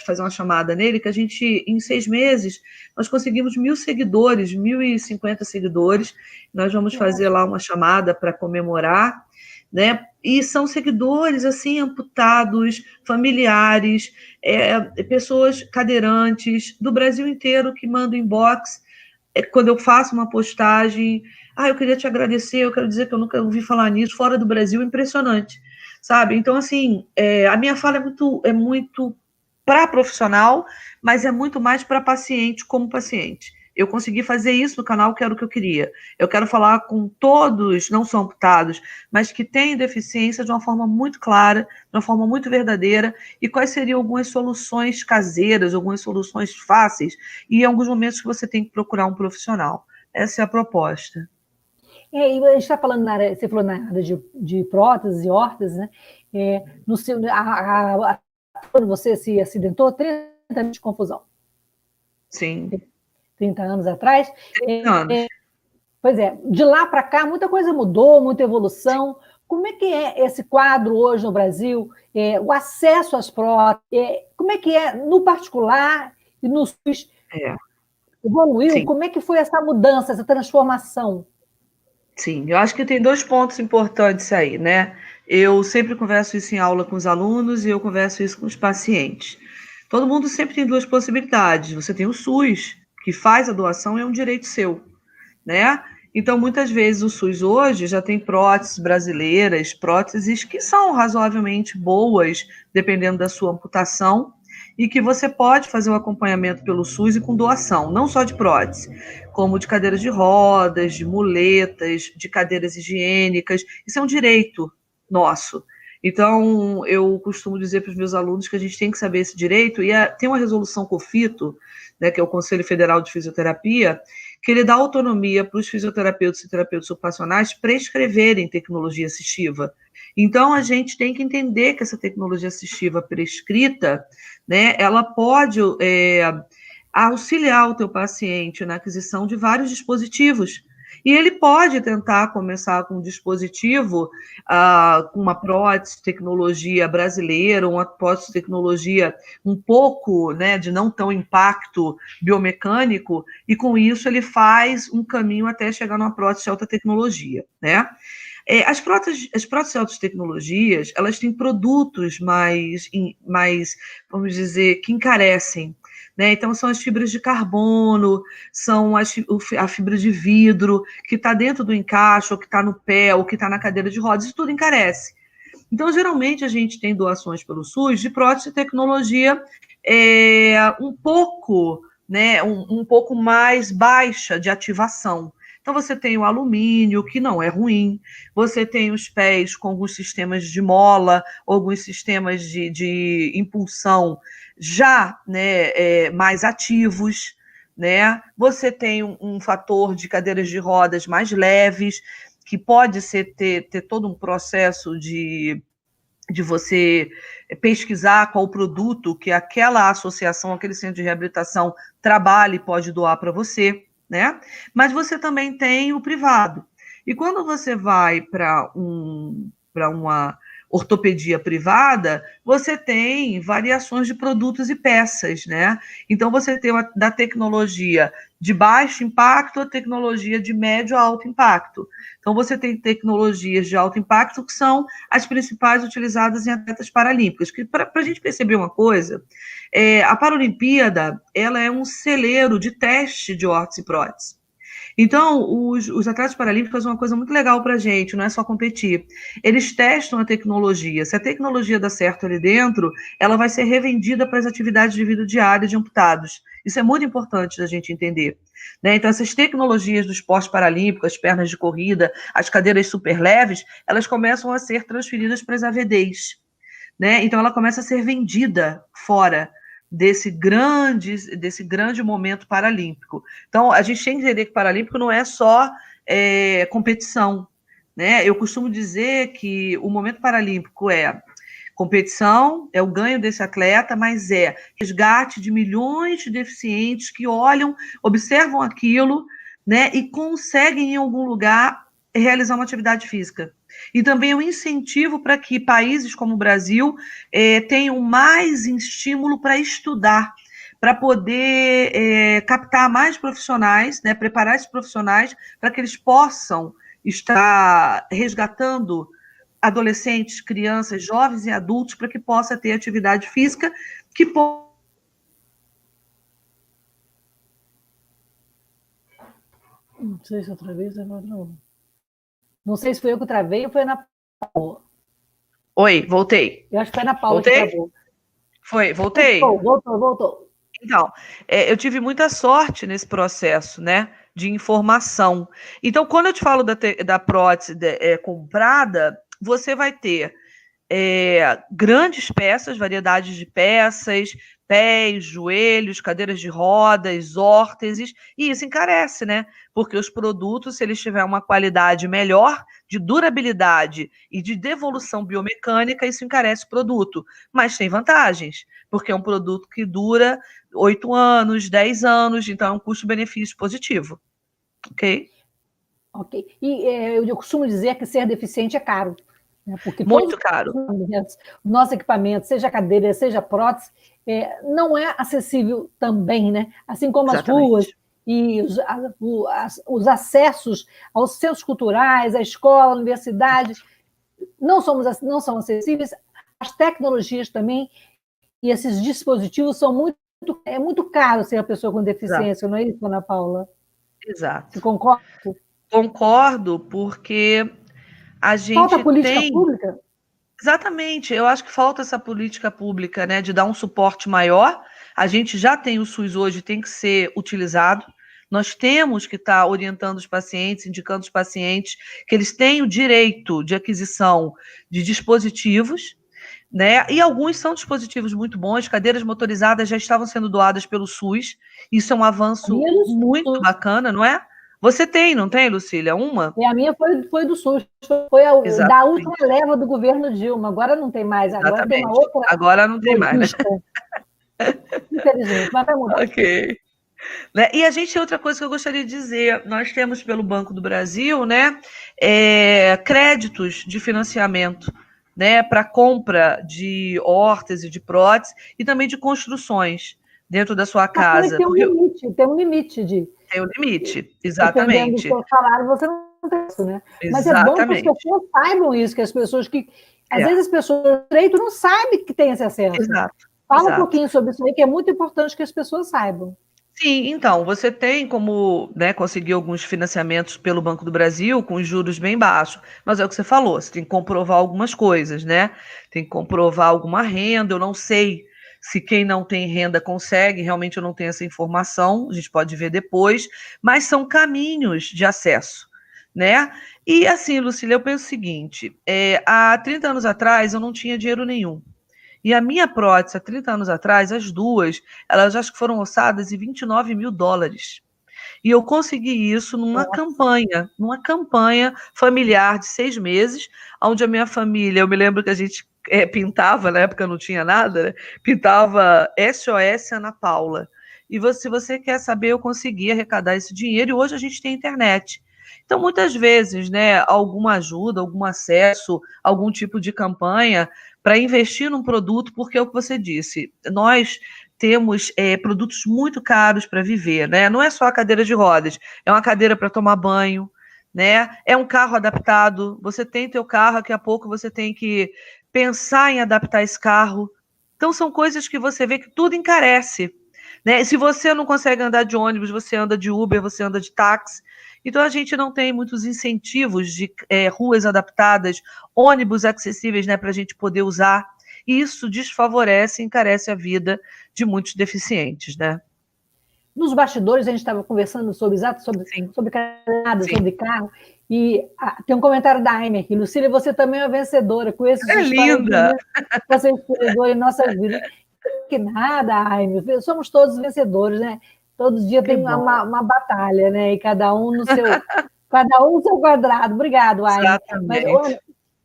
fazer uma chamada nele, que a gente, em 6 meses, nós conseguimos 1.000 seguidores, 1.050 seguidores. Nós vamos fazer lá uma chamada para comemorar, né? E são seguidores, assim, amputados, familiares, pessoas cadeirantes do Brasil inteiro que mandam inbox. Quando eu faço uma postagem, eu queria te agradecer, eu quero dizer que eu nunca ouvi falar nisso, fora do Brasil, impressionante, sabe? Então, assim, a minha fala é muito para profissional, mas é muito mais para paciente como paciente. Eu consegui fazer isso no canal, que era o que eu queria. Eu quero falar com todos, não são amputados, mas que têm deficiência de uma forma muito clara, de uma forma muito verdadeira, e quais seriam algumas soluções caseiras, algumas soluções fáceis, e em alguns momentos que você tem que procurar um profissional. Essa é a proposta. E a gente está falando você falou na área de próteses e órteses, né? Quando você se acidentou, 30 anos de confusão. Sim. 30 anos atrás. 30 anos. Pois é, de lá para cá muita coisa mudou, muita evolução. Como é que é esse quadro hoje no Brasil? O acesso às próteses? Como é que é no particular e no SUS? Evoluiu? Sim. Como é que foi essa mudança, essa transformação? Sim, eu acho que tem 2 pontos importantes aí, né? Eu sempre converso isso em aula com os alunos e eu converso isso com os pacientes. Todo mundo sempre tem 2 possibilidades. Você tem o SUS, que faz a doação, é um direito seu, né? Então, muitas vezes, o SUS hoje já tem próteses brasileiras, próteses que são razoavelmente boas, dependendo da sua amputação, e que você pode fazer o acompanhamento pelo SUS e com doação, não só de prótese, como de cadeiras de rodas, de muletas, de cadeiras higiênicas. Isso é um direito nosso. Então, eu costumo dizer para os meus alunos que a gente tem que saber esse direito, e tem uma resolução COFITO, né, que é o Conselho Federal de Fisioterapia, que ele dá autonomia para os fisioterapeutas e terapeutas ocupacionais prescreverem tecnologia assistiva. Então, a gente tem que entender que essa tecnologia assistiva prescrita, né, ela pode auxiliar o teu paciente na aquisição de vários dispositivos. E ele pode tentar começar com um dispositivo, com uma prótese tecnologia brasileira, uma prótese tecnologia um pouco, né, de não tão impacto biomecânico, e com isso ele faz um caminho até chegar numa prótese de alta tecnologia, né? As próteses de altas tecnologias, elas têm produtos mais, vamos dizer, que encarecem, né? Então, são as fibras de carbono, são a fibra de vidro, que está dentro do encaixe, ou que está no pé, ou que está na cadeira de rodas, isso tudo encarece. Então, geralmente, a gente tem doações pelo SUS de prótese de tecnologia um pouco, né, um pouco mais baixa de ativação. Então, você tem o alumínio, que não é ruim, você tem os pés com alguns sistemas de mola, alguns sistemas de impulsão já, né, mais ativos, né? Você tem um fator de cadeiras de rodas mais leves, que pode ter todo um processo de você pesquisar qual o produto que aquela associação, aquele centro de reabilitação trabalha e pode doar para você, né? Mas você também tem o privado. E quando você vai para uma ortopedia privada, você tem variações de produtos e peças, né? Então, você tem da tecnologia de baixo impacto a tecnologia de médio a alto impacto. Então, você tem tecnologias de alto impacto que são as principais utilizadas em atletas paralímpicos. Para a gente perceber uma coisa, a Paralimpíada, ela é um celeiro de teste de órtese e prótese. Então, os atletas paralímpicos fazem uma coisa muito legal para a gente, não é só competir. Eles testam a tecnologia. Se a tecnologia dá certo ali dentro, ela vai ser revendida para as atividades de vida diária de amputados. Isso é muito importante da gente entender, né? Então, essas tecnologias do esporte paralímpico, as pernas de corrida, as cadeiras super leves, elas começam a ser transferidas para as AVDs, né? Então, ela começa a ser vendida fora desse grande momento paralímpico. Então, a gente tem que entender que paralímpico não é só competição, né? Eu costumo dizer que o momento paralímpico é competição, é o ganho desse atleta, mas é resgate de milhões de deficientes que olham, observam aquilo, né, e conseguem em algum lugar realizar uma atividade física. E também é um incentivo para que países como o Brasil tenham mais estímulo para estudar, para poder captar mais profissionais, né, preparar esses profissionais para que eles possam estar resgatando adolescentes, crianças, jovens e adultos para que possa ter atividade física que Não sei se outra vez agora não. Não sei se foi eu que travei ou foi a Ana Paula. Oi, voltei. Eu acho que foi a Ana Paula voltei? que travou. Foi, voltei? Voltou. Então, eu tive muita sorte nesse processo, né, de informação. Então, quando eu te falo da prótese comprada, você vai ter grandes peças, variedades de peças, pés, joelhos, cadeiras de rodas, órteses, e isso encarece, né? Porque os produtos, se eles tiverem uma qualidade melhor, de durabilidade e de devolução biomecânica, isso encarece o produto. Mas tem vantagens, porque é um produto que dura 8 anos, 10 anos, então é um custo-benefício positivo. Ok? Ok. E eu costumo dizer que ser deficiente é caro. Porque muito caro. O nosso equipamento, seja cadeira, seja prótese, não é acessível também, né? Assim como exatamente. As ruas e os acessos aos centros culturais, à escola, à universidade, não são acessíveis. As tecnologias também, e esses dispositivos são muito caro ser a pessoa com deficiência, não é isso, Ana Paula? Exato. Você concorda? Concordo, porque a gente Falta política pública? Exatamente, eu acho que falta essa política pública, né, de dar um suporte maior. A gente já tem o SUS hoje, tem que ser utilizado. Nós temos que estar orientando os pacientes, indicando os pacientes que eles têm o direito de aquisição de dispositivos, né? E alguns são dispositivos muito bons, cadeiras motorizadas já estavam sendo doadas pelo SUS. Isso é um avanço muito bacana, não é? Você tem, não tem, Lucília, uma? A minha foi do SUS, foi da última leva do governo Dilma, agora não tem mais, agora tem uma outra. Agora não tem mais, né? Infelizmente, mas vai mudar. Ok. E a gente, outra coisa que eu gostaria de dizer, nós temos pelo Banco do Brasil, né, créditos de financiamento, né, para compra de órteses, de próteses e também de construções dentro da sua casa. Tem um limite. Tem um limite, exatamente. Dependendo do seu salário, você não tem isso, né? Mas é bom que as pessoas saibam isso, que as pessoas às vezes as pessoas do direito não sabem que tem esse acesso. Exato. Fala um pouquinho sobre isso aí, que é muito importante que as pessoas saibam. Sim, então, você tem como, né, conseguir alguns financiamentos pelo Banco do Brasil com juros bem baixos, mas é o que você falou, você tem que comprovar algumas coisas, né? Tem que comprovar alguma renda, eu não sei se quem não tem renda consegue, realmente eu não tenho essa informação, a gente pode ver depois, mas são caminhos de acesso, né? E assim, Lucília, eu penso o seguinte, há 30 anos atrás eu não tinha dinheiro nenhum. E a minha prótese, há 30 anos atrás, as duas, elas acho que foram orçadas em $29 mil. E eu consegui isso numa campanha familiar de 6 meses, onde a minha família, eu me lembro que a gente pintava, na época não tinha nada, né? Pintava SOS Ana Paula. E se você quer saber, eu consegui arrecadar esse dinheiro e hoje a gente tem internet. Então, muitas vezes, né, alguma ajuda, algum acesso, algum tipo de campanha para investir num produto, porque é o que você disse, nós temos produtos muito caros para viver, né? Não é só a cadeira de rodas, é uma cadeira para tomar banho, né? É um carro adaptado, você tem teu carro, daqui a pouco você tem que pensar em adaptar esse carro. Então, são coisas que você vê que tudo encarece, né? Se você não consegue andar de ônibus, você anda de Uber, você anda de táxi. Então, a gente não tem muitos incentivos de ruas adaptadas, ônibus acessíveis, né, para a gente poder usar. E isso desfavorece e encarece a vida de muitos deficientes, né? Nos bastidores, a gente estava conversando sobre cadeirada, sobre carro, e tem um comentário da Aime aqui. Lucília, você também é uma vencedora, com esses linda! Você é inspiradora em nossas vidas. Que nada, Aime, somos todos vencedores, né? Todo dia tem uma batalha, né? E cada um no seu quadrado. Obrigado, Aime. Exatamente.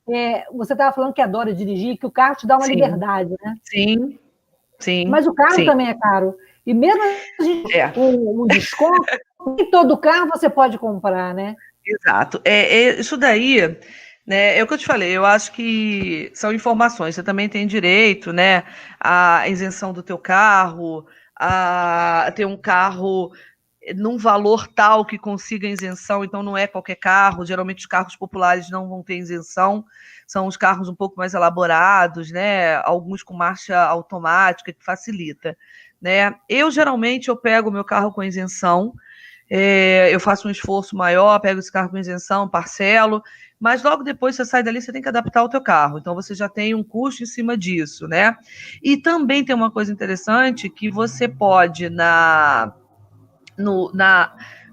Mas, você estava falando que adora dirigir, que o carro te dá uma liberdade, né? Sim. Mas o carro também é caro. E mesmo a gente um desconto, nem todo carro você pode comprar, né? Exato. Isso daí, né, é o que eu te falei, eu acho que são informações, você também tem direito, né, à isenção do teu carro, a ter um carro num valor tal que consiga isenção, então não é qualquer carro, geralmente os carros populares não vão ter isenção, são os carros um pouco mais elaborados, né, alguns com marcha automática, que facilita, né. Geralmente, eu pego o meu carro com isenção, eu faço um esforço maior, pego esse carro com isenção, parcelo, mas logo depois você sai dali, você tem que adaptar o teu carro, então você já tem um custo em cima disso, né? E também tem uma coisa interessante que você pode, na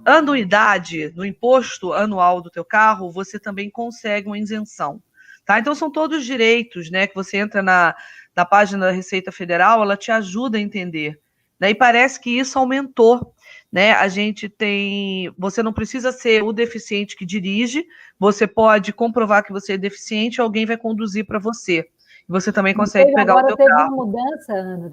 anuidade, no imposto anual do teu carro, você também consegue uma isenção, tá? Então são todos direitos, né, que você entra na página da Receita Federal, ela te ajuda a entender, né? E parece que isso aumentou, né? A gente tem, você não precisa ser o deficiente que dirige, você pode comprovar que você é deficiente, alguém vai conduzir para você. Você também consegue pegar o teu carro. Agora teve uma mudança, Ana,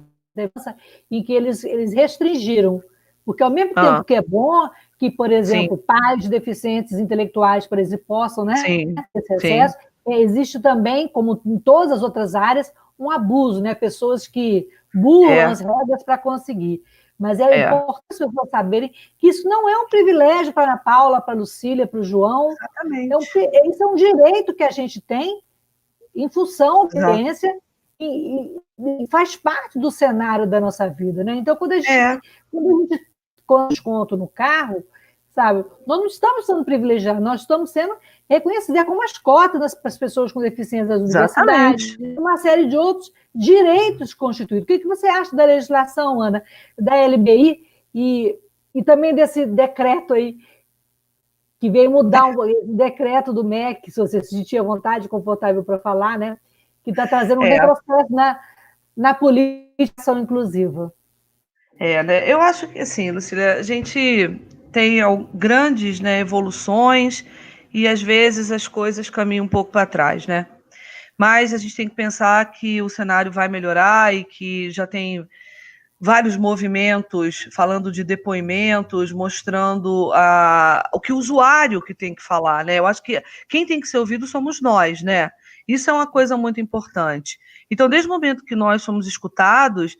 em que eles restringiram, porque ao mesmo tempo que é bom que, por exemplo, pais deficientes intelectuais, por exemplo, possam, né, ter acesso, existe também, como em todas as outras áreas, um abuso, né? Pessoas que burlam as regras para conseguir. Mas é importante as pessoas saberem que isso não é um privilégio para a Ana Paula, para a Lucília, para o João. Exatamente. Isso é um direito que a gente tem em função da experiência e faz parte do cenário da nossa vida, né? Então, quando a gente com desconto no carro, sabe, nós não estamos sendo privilegiados, nós estamos sendo reconhecidos como as cotas para as pessoas com deficiência das universidades, uma série de outros direitos constituídos. O que você acha da legislação, Ana, da LBI e também desse decreto aí, que veio mudar um decreto do MEC, se você se sentia vontade, confortável para falar, né? Que está trazendo um retrocesso na política inclusiva. Né? Eu acho que, assim, Lucília, a gente tem grandes, né, evoluções e, às vezes, as coisas caminham um pouco para trás, né? Mas a gente tem que pensar que o cenário vai melhorar e que já tem vários movimentos falando de depoimentos, mostrando o que o usuário que tem que falar, né? Eu acho que quem tem que ser ouvido somos nós, né? Isso é uma coisa muito importante. Então, desde o momento que nós somos escutados,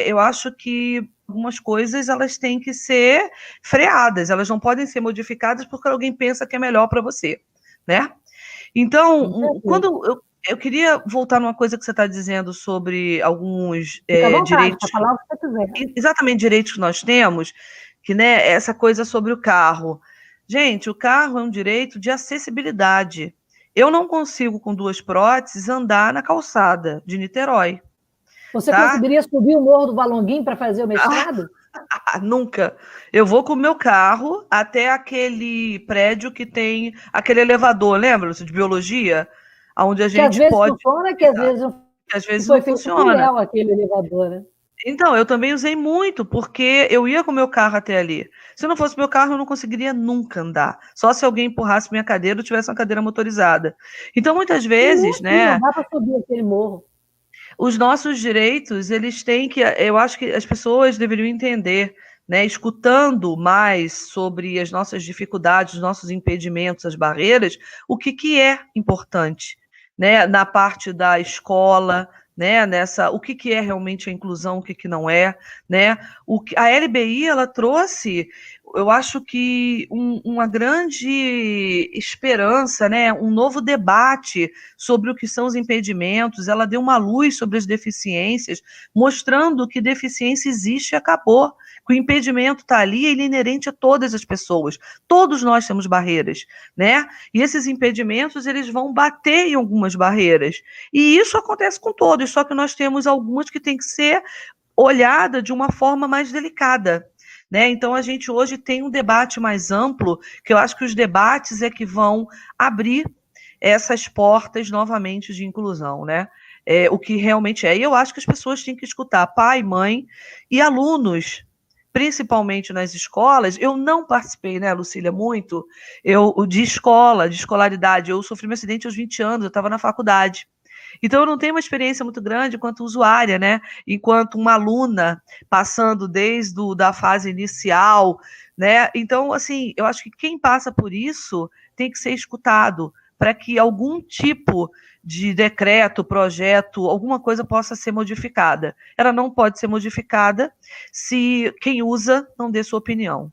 eu acho que algumas coisas elas têm que ser freadas, elas não podem ser modificadas porque alguém pensa que é melhor para você, né? Então, quando eu queria voltar numa coisa que você está dizendo sobre alguns direitos. Falar o que você quiser. Exatamente, direitos que nós temos, que, né, essa coisa sobre o carro. Gente, o carro é um direito de acessibilidade. Eu não consigo, com 2 próteses, andar na calçada de Niterói. Você conseguiria subir o Morro do Valonguinho para fazer o mestrado? Nunca. Eu vou com o meu carro até aquele prédio que tem aquele elevador, lembra-se, de biologia? Onde a gente que às pode... vezes funciona, que às vezes não funciona. Fiel, aquele elevador, né? Então, eu também usei muito, porque eu ia com o meu carro até ali. Se não fosse meu carro, eu não conseguiria nunca andar. Só se alguém empurrasse minha cadeira ou tivesse uma cadeira motorizada. Então, muitas vezes, né? Não dá para subir aquele morro. Os nossos direitos, eles têm que... Eu acho que as pessoas deveriam entender, né, escutando mais sobre as nossas dificuldades, os nossos impedimentos, as barreiras, o que é importante, né, na parte da escola, né, o que é realmente a inclusão, o que não é, né? A LBI, ela trouxe, eu acho que uma grande esperança, né, um novo debate sobre o que são os impedimentos, ela deu uma luz sobre as deficiências, mostrando que deficiência existe e acabou, que o impedimento está ali, ele é inerente a todas as pessoas, todos nós temos barreiras, né? E esses impedimentos, eles vão bater em algumas barreiras, e isso acontece com todos, só que nós temos algumas que têm que ser olhada de uma forma mais delicada, né? Então, a gente hoje tem um debate mais amplo, que eu acho que os debates é que vão abrir essas portas novamente de inclusão, né? O que realmente é. E eu acho que as pessoas têm que escutar pai, mãe e alunos, principalmente nas escolas. Eu não participei, né, Lucília, muito, de escolaridade. Eu sofri um acidente aos 20 anos, eu estava na faculdade. Então, eu não tenho uma experiência muito grande enquanto usuária, né? Enquanto uma aluna, passando desde da fase inicial, né? Então, assim, eu acho que quem passa por isso tem que ser escutado para que algum tipo de decreto, projeto, alguma coisa possa ser modificada. Ela não pode ser modificada se quem usa não dê sua opinião.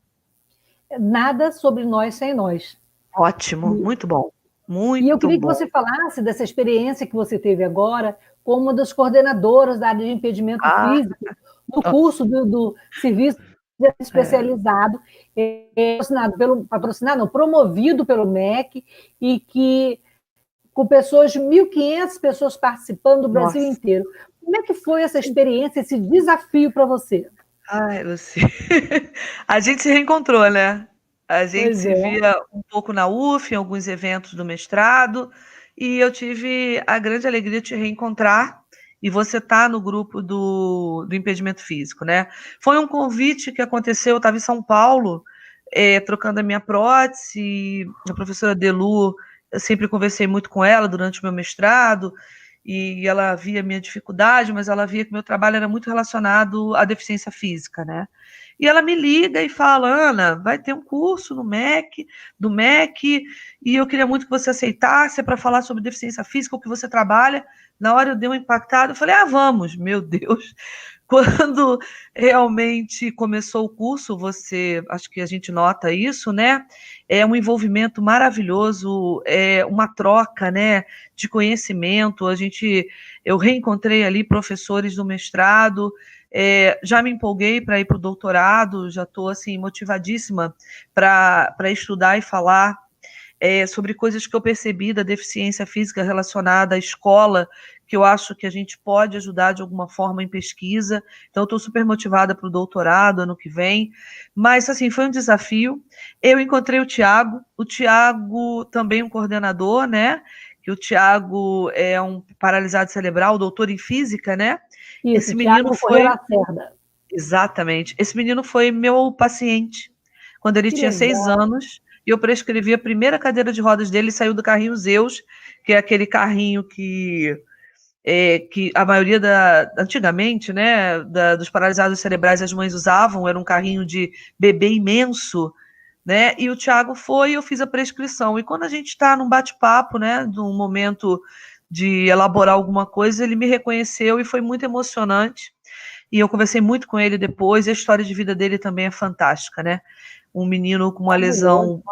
Nada sobre nós sem nós. Ótimo, muito bom. Muito e eu queria bom. Que você falasse dessa experiência que você teve agora como uma das coordenadoras da área de impedimento físico do curso do serviço especializado, promovido pelo MEC, e que com pessoas, 1.500 pessoas participando do Brasil inteiro. Como é que foi essa experiência, esse desafio para você? Ai, Luci, a gente se reencontrou, né? A gente se via um pouco na UF, em alguns eventos do mestrado, e eu tive a grande alegria de te reencontrar, e você está no grupo do impedimento físico, né? Foi um convite que aconteceu, eu estava em São Paulo, trocando a minha prótese, a professora Delu, eu sempre conversei muito com ela durante o meu mestrado, e ela via a minha dificuldade, mas ela via que meu trabalho era muito relacionado à deficiência física, né? E ela me liga e fala: Ana, vai ter um curso do MEC, e eu queria muito que você aceitasse para falar sobre deficiência física, o que você trabalha. Na hora eu dei uma impactada, eu falei: vamos, meu Deus, Quando realmente começou o curso, acho que a gente nota isso, né? É um envolvimento maravilhoso, é uma troca, né, de conhecimento. Eu reencontrei ali professores do mestrado, já me empolguei para ir para o doutorado, já estou assim motivadíssima para estudar e falar sobre coisas que eu percebi da deficiência física relacionada à escola, que eu acho que a gente pode ajudar de alguma forma em pesquisa. Então, eu estou super motivada para o doutorado ano que vem. Mas, assim, foi um desafio. Eu encontrei o Tiago também um coordenador, né? Que o Tiago é um paralisado cerebral, doutor em física, né? Isso, Esse menino Tiago Correia foi... Lacerda. Exatamente. Esse menino foi meu paciente quando ele Que tinha 6 legal. anos, e eu prescrevi a primeira cadeira de rodas dele, saiu do carrinho Zeus, que é aquele carrinho que a maioria antigamente, né, dos paralisados cerebrais as mães usavam, era um carrinho de bebê imenso, né? E o Tiago foi, eu fiz a prescrição. E quando a gente está num bate-papo, né, num momento de elaborar alguma coisa, ele me reconheceu e foi muito emocionante. E eu conversei muito com ele depois, e a história de vida dele também é fantástica, né? Um menino com uma lesão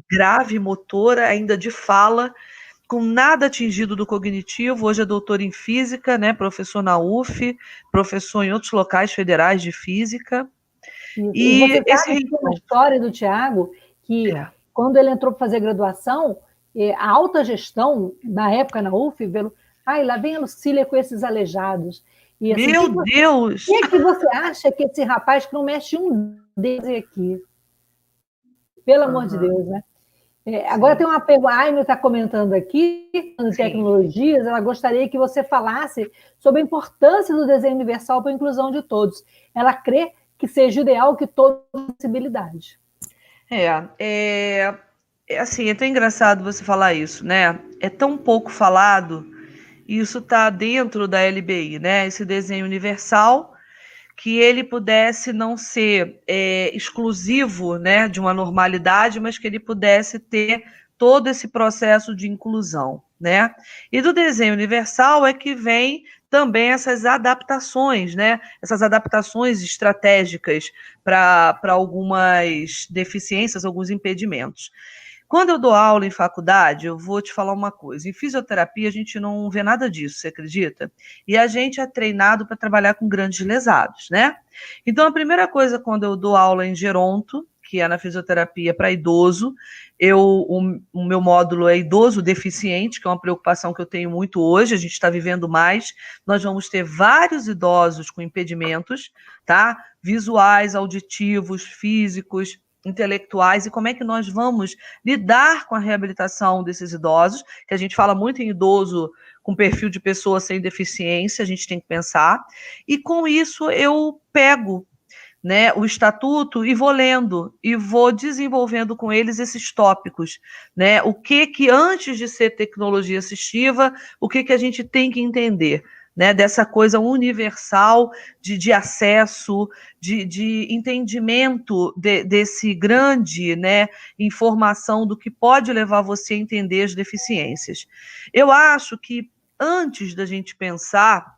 grave motora, ainda de fala, com nada atingido do cognitivo, hoje é doutor em física, né? Professor na UF, professor em outros locais federais de física. Isso. E E você esse sabe que tem uma história do Tiago que, quando ele entrou para fazer graduação, a alta gestão, na época na UF, lá vem a Lucília com esses aleijados. E, assim, Meu Deus! O que você acha que esse rapaz que não mexe um dedo aqui? Pelo amor de Deus, né? Agora tem uma pergunta, a Aime está comentando aqui, de tecnologias, ela gostaria que você falasse sobre a importância do desenho universal para a inclusão de todos. Ela crê que seja ideal que todos tenham possibilidade. Assim, é tão engraçado você falar isso, né? É tão pouco falado, e isso está dentro da LBI, né? Esse desenho universal, que ele pudesse não ser exclusivo, né, de uma normalidade, mas que ele pudesse ter todo esse processo de inclusão, né? E do desenho universal é que vem também essas adaptações, né? Essas adaptações estratégicas para algumas deficiências, alguns impedimentos. Quando eu dou aula em faculdade, eu vou te falar uma coisa. Em fisioterapia, a gente não vê nada disso, você acredita? E a gente é treinado para trabalhar com grandes lesados, né? Então, a primeira coisa, quando eu dou aula em geronto, que é na fisioterapia para idoso, o meu módulo é idoso deficiente, que é uma preocupação que eu tenho muito hoje, a gente está vivendo mais. Nós vamos ter vários idosos com impedimentos, tá? Visuais, auditivos, físicos, intelectuais, e como é que nós vamos lidar com a reabilitação desses idosos, que a gente fala muito em idoso com perfil de pessoa sem deficiência, a gente tem que pensar, e com isso eu pego, né, o estatuto e vou lendo, e vou desenvolvendo com eles esses tópicos, né, o que antes de ser tecnologia assistiva, o que a gente tem que entender, né, dessa coisa universal de acesso, de entendimento desse grande, né, informação do que pode levar você a entender as deficiências. Eu acho que antes da gente pensar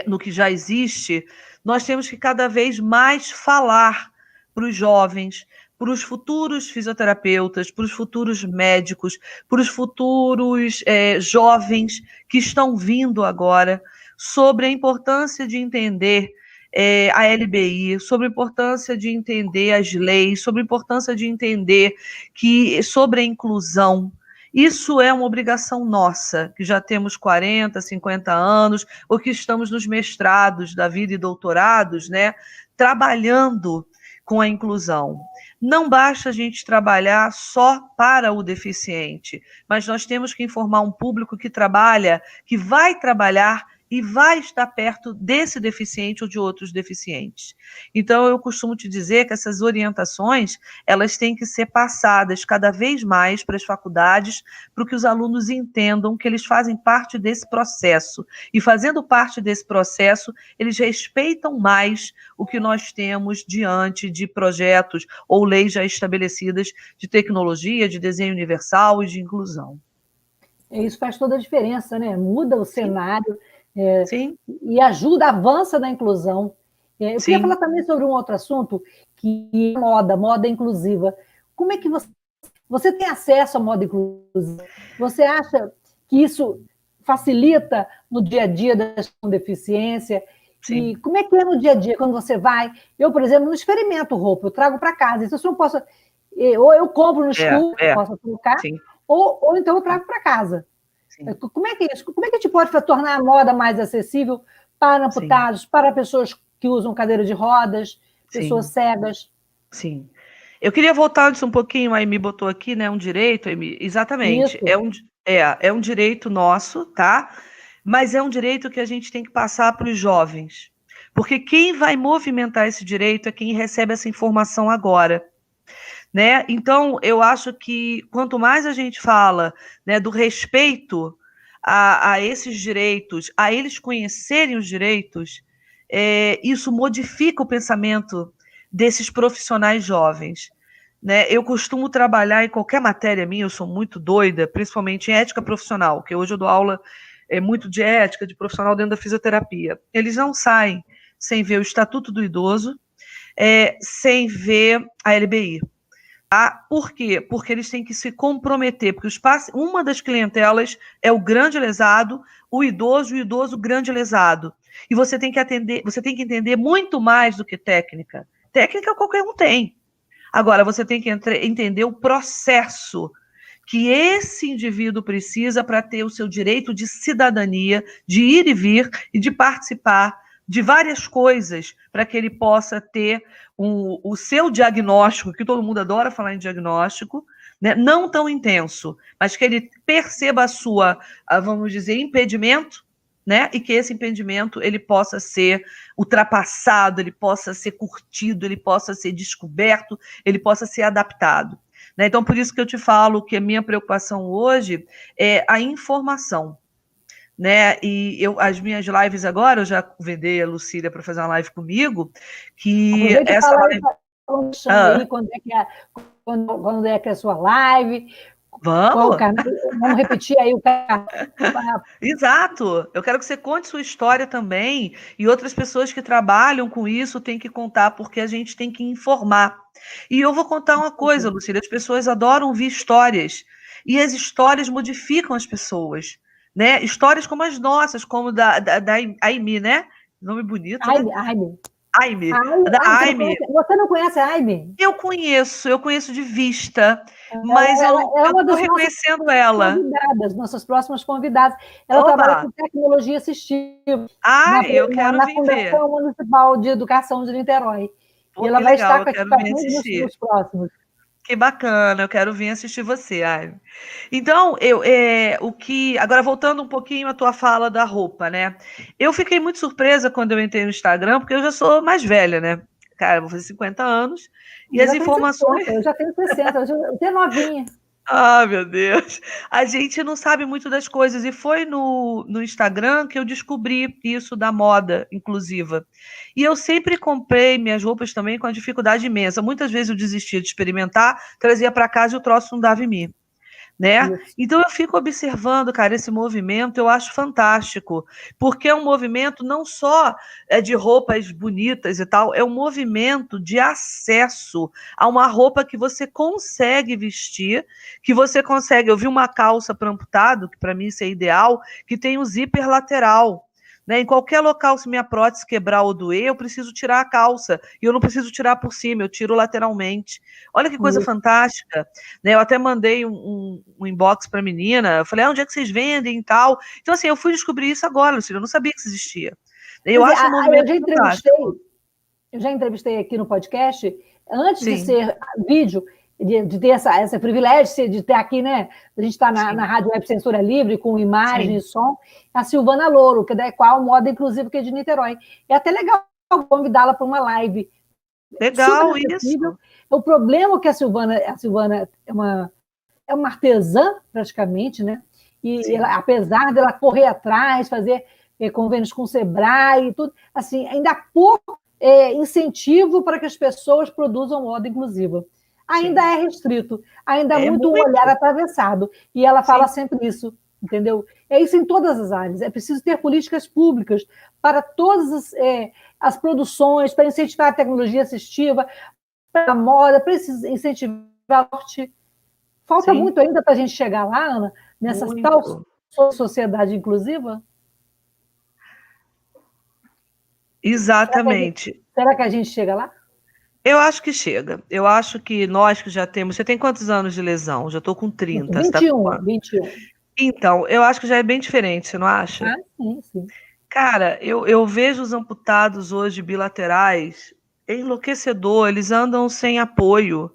no que já existe, nós temos que cada vez mais falar para os jovens, para os futuros fisioterapeutas, para os futuros médicos, para os futuros jovens que estão vindo agora, sobre a importância de entender a LBI, sobre a importância de entender as leis, sobre a importância de entender sobre a inclusão. Isso é uma obrigação nossa, que já temos 40, 50 anos, ou que estamos nos mestrados da vida e doutorados, né, trabalhando com a inclusão. Não basta a gente trabalhar só para o deficiente, mas nós temos que informar um público que trabalha, que vai trabalhar e vai estar perto desse deficiente ou de outros deficientes. Então, eu costumo te dizer que essas orientações, elas têm que ser passadas cada vez mais para as faculdades, para que os alunos entendam que eles fazem parte desse processo. E fazendo parte desse processo, eles respeitam mais o que nós temos diante de projetos ou leis já estabelecidas de tecnologia, de desenho universal e de inclusão. Isso faz toda a diferença, né? Muda o cenário Sim. E ajuda, avança na inclusão. Eu Sim. queria falar também sobre um outro assunto, que é moda inclusiva. Como é que você tem acesso à moda inclusiva? Você acha que isso facilita no dia a dia da pessoa com deficiência? Sim. E como é que é no dia a dia, quando você vai? Eu, por exemplo, não experimento roupa, eu trago para casa. Então, se eu não posso... Ou eu compro no escuro, posso colocar, ou então eu trago para casa. Sim. Como é que é isso? Como é que a gente pode tornar a moda mais acessível para amputados, sim, para pessoas que usam cadeira de rodas, pessoas, sim, cegas? Sim. Eu queria voltar antes um pouquinho, a Amy botou aqui, né, um direito, Amy, exatamente, é um direito nosso, tá? Mas é um direito que a gente tem que passar para os jovens, porque quem vai movimentar esse direito é quem recebe essa informação agora, né? Então, eu acho que quanto mais a gente fala, né, do respeito a esses direitos, a eles conhecerem os direitos, isso modifica o pensamento desses profissionais jovens, né? Eu costumo trabalhar em qualquer matéria minha, eu sou muito doida, principalmente em ética profissional, que hoje eu dou aula muito de ética, de profissional dentro da fisioterapia. Eles não saem sem ver o Estatuto do Idoso, sem ver a LBI. Tá? Por quê? Porque eles têm que se comprometer, porque uma das clientelas é o grande lesado, o idoso grande lesado. E você tem que entender muito mais do que técnica. Técnica qualquer um tem. Agora, você tem que entender o processo que esse indivíduo precisa para ter o seu direito de cidadania, de ir e vir e de participar de várias coisas para que ele possa ter o seu diagnóstico, que todo mundo adora falar em diagnóstico, né? Não tão intenso, mas que ele perceba vamos dizer, impedimento, né? E que esse impedimento ele possa ser ultrapassado, ele possa ser curtido, ele possa ser descoberto, ele possa ser adaptado. Né? Então, por isso que eu te falo que a minha preocupação hoje é a informação. Né? E as minhas lives agora, eu já convidei a Lucília para fazer uma live comigo, que essa live... Aí, quando é que é a sua live? Vamos! Vamos repetir aí o canal. Exato! Eu quero que você conte sua história também, e outras pessoas que trabalham com isso têm que contar, porque a gente tem que informar. E eu vou contar uma coisa, Lucília, as pessoas adoram ouvir histórias, e as histórias modificam as pessoas, né? Histórias como as nossas, como da Aimee, né? Nome bonito, né? Aimee. Você não conhece a Aimee? Eu conheço de vista, mas eu estou reconhecendo ela. Nossas próximas convidadas. Ela trabalha com tecnologia assistiva. Eu quero na vir Fundação Municipal de Educação de Niterói. Pô, e ela vai legal, estar com a gente nos próximos. Que bacana, eu quero vir assistir você, Aimee. Então, agora voltando um pouquinho à tua fala da roupa, né? Eu fiquei muito surpresa quando eu entrei no Instagram, porque eu já sou mais velha, né? Cara, eu vou fazer 50 anos, e as informações... Eu já tenho 60, eu já tenho novinha. Ah, meu Deus! A gente não sabe muito das coisas, e foi no Instagram que eu descobri isso da moda inclusiva. E eu sempre comprei minhas roupas também com a dificuldade imensa. Muitas vezes eu desistia de experimentar, trazia para casa e o troço não dava em mim. Né? Então eu fico observando, cara, esse movimento, eu acho fantástico, porque é um movimento não só de roupas bonitas e tal, é um movimento de acesso a uma roupa que você consegue vestir, que você consegue. Eu vi uma calça para amputado, que para mim isso é ideal, que tem um zíper lateral. Né? Em qualquer local, se minha prótese quebrar ou doer, eu preciso tirar a calça. E eu não preciso tirar por cima, eu tiro lateralmente. Olha que coisa fantástica. Né? Eu até mandei um inbox para a menina. Eu falei, onde é que vocês vendem e tal? Então, assim, eu fui descobrir isso agora, Lucília. Eu não sabia que isso existia. Eu acho um movimento fantástico. Eu já entrevistei aqui no podcast, antes de ser vídeo, de ter esse privilégio de ter aqui, né? A gente está na Rádio Web Censura Livre, com imagem e som, a Silvana Louro, que é da Equal Moda Inclusiva, que é de Niterói. É até legal convidá-la para uma live. Legal isso. O problema é que a Silvana é uma artesã, praticamente, né? E ela, apesar dela correr atrás, fazer convênios com o Sebrae e tudo, assim, ainda há pouco incentivo para que as pessoas produzam moda inclusiva. Ainda é restrito, ainda há muito um olhar atravessado. E ela fala sempre isso, entendeu? É isso em todas as áreas. É preciso ter políticas públicas para todas as produções, para incentivar a tecnologia assistiva, para a moda, para incentivar a arte. Falta Sim. muito ainda para a gente chegar lá, Ana, nessa tal sociedade inclusiva? Exatamente. Será que a gente chega lá? Eu acho que chega. Eu acho que nós que já temos... Você tem quantos anos de lesão? Já estou com 30. 21. Então, eu acho que já é bem diferente, você não acha? Ah, sim. Cara, eu vejo os amputados hoje bilaterais enlouquecedor, eles andam sem apoio.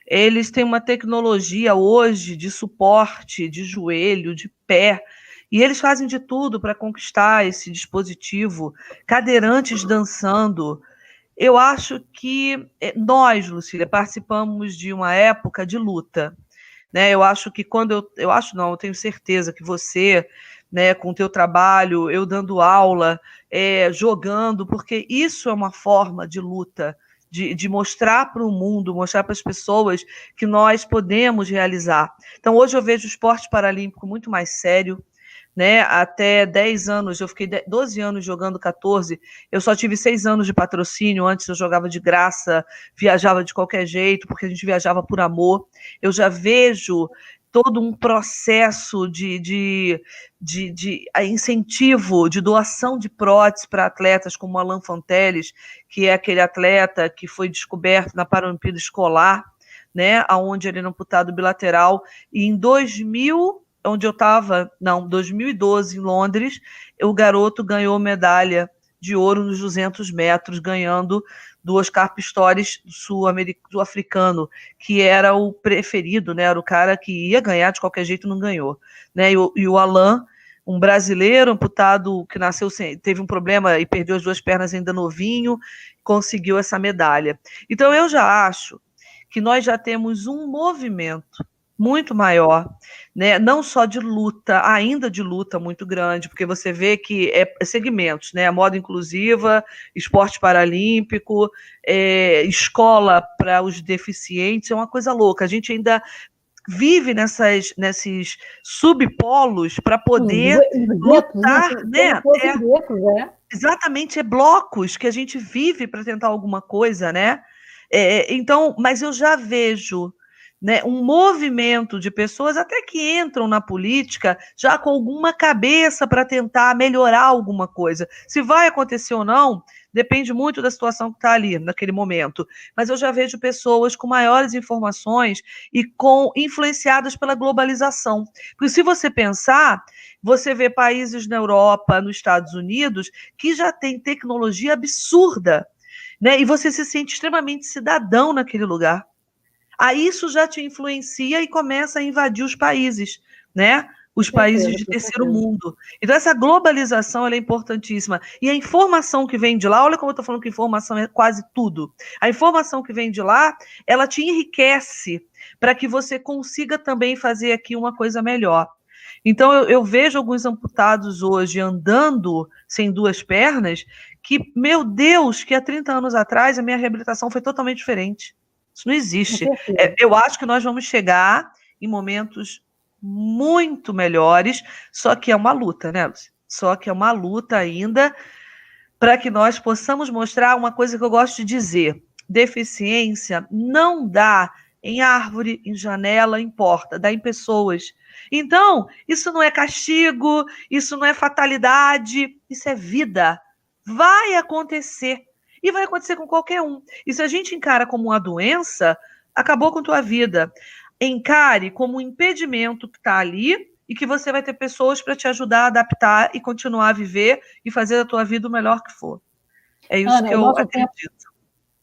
Eles têm uma tecnologia hoje de suporte, de joelho, de pé, e eles fazem de tudo para conquistar esse dispositivo, cadeirantes dançando. Eu acho que nós, Lucília, participamos de uma época de luta, né? Eu acho que eu tenho certeza que você, né, com o teu trabalho, eu dando aula, jogando, porque isso é uma forma de luta, de mostrar para o mundo, mostrar para as pessoas que nós podemos realizar. Então, hoje eu vejo o esporte paralímpico muito mais sério, né? Até 10 anos, eu fiquei 12 anos jogando 14, eu só tive 6 anos de patrocínio, antes eu jogava de graça, viajava de qualquer jeito, porque a gente viajava por amor. Eu já vejo todo um processo de incentivo, de doação de próteses para atletas como Alan Fonteles, que é aquele atleta que foi descoberto na Paralimpíada Escolar, né, onde ele era amputado bilateral, e em 2012, em Londres, o garoto ganhou medalha de ouro nos 200 metros, ganhando do Oscar Pistorius, sul-africano, que era o preferido, né? Era o cara que ia ganhar de qualquer jeito, não ganhou. Né? E o Alan, um brasileiro amputado que nasceu teve um problema e perdeu as 2 pernas ainda novinho, conseguiu essa medalha. Então, eu já acho que nós já temos um movimento muito maior, né? Não só de luta, ainda de luta muito grande, porque você vê que segmentos, né? Moda inclusiva, esporte paralímpico, escola para os deficientes, é uma coisa louca. A gente ainda vive nesses subpolos para poder lutar, né? Exatamente, blocos que a gente vive para tentar alguma coisa, né? Então, mas eu já vejo, né, um movimento de pessoas até que entram na política já com alguma cabeça para tentar melhorar alguma coisa. Se vai acontecer ou não, depende muito da situação que está ali naquele momento. Mas eu já vejo pessoas com maiores informações e influenciadas pela globalização. Porque se você pensar, você vê países na Europa, nos Estados Unidos, que já tem tecnologia absurda, né? E você se sente extremamente cidadão naquele lugar. Aí isso já te influencia e começa a invadir os países, né? Os países de terceiro mundo. Então, essa globalização ela é importantíssima. E a informação que vem de lá, olha como eu estou falando que informação é quase tudo. A informação que vem de lá, ela te enriquece para que você consiga também fazer aqui uma coisa melhor. Então, eu vejo alguns amputados hoje andando sem 2 pernas, que, meu Deus, que há 30 anos atrás a minha reabilitação foi totalmente diferente. Isso não existe. Eu acho que nós vamos chegar em momentos muito melhores, só que é uma luta, né, Lúcia? Só que é uma luta ainda para que nós possamos mostrar uma coisa que eu gosto de dizer. Deficiência não dá em árvore, em janela, em porta, dá em pessoas. Então, isso não é castigo, isso não é fatalidade, isso é vida. Vai acontecer. E vai acontecer com qualquer um. E se a gente encara como uma doença, acabou com a tua vida. Encare como um impedimento que está ali e que você vai ter pessoas para te ajudar a adaptar e continuar a viver e fazer da tua vida o melhor que for. É isso, Ana, que eu acredito.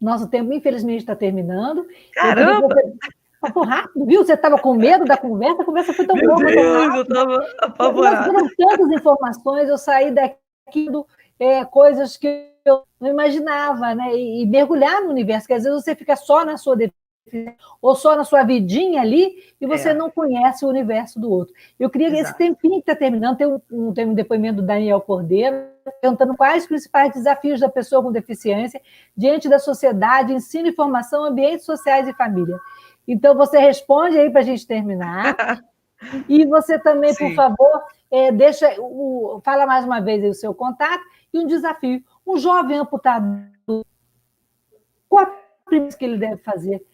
Nosso tempo, infelizmente, está terminando. Caramba! Passou rápido, viu? Você estava com medo da conversa, a conversa foi tão boa. Meu Deus, eu estava apavorada. Nós tantas informações, eu saí daqui coisas que eu não imaginava, né? E mergulhar no universo, que às vezes você fica só na sua defesa, ou só na sua vidinha ali, e você não conhece o universo do outro. Eu queria que esse tempinho que está terminando, tem um depoimento do Daniel Cordeiro, perguntando quais os principais desafios da pessoa com deficiência diante da sociedade, ensino e formação, ambientes sociais e família. Então, você responde aí para a gente terminar. E você também, por favor, Fala mais uma vez aí o seu contato e um desafio. Um jovem amputado, qual a primeira coisa que ele deve fazer?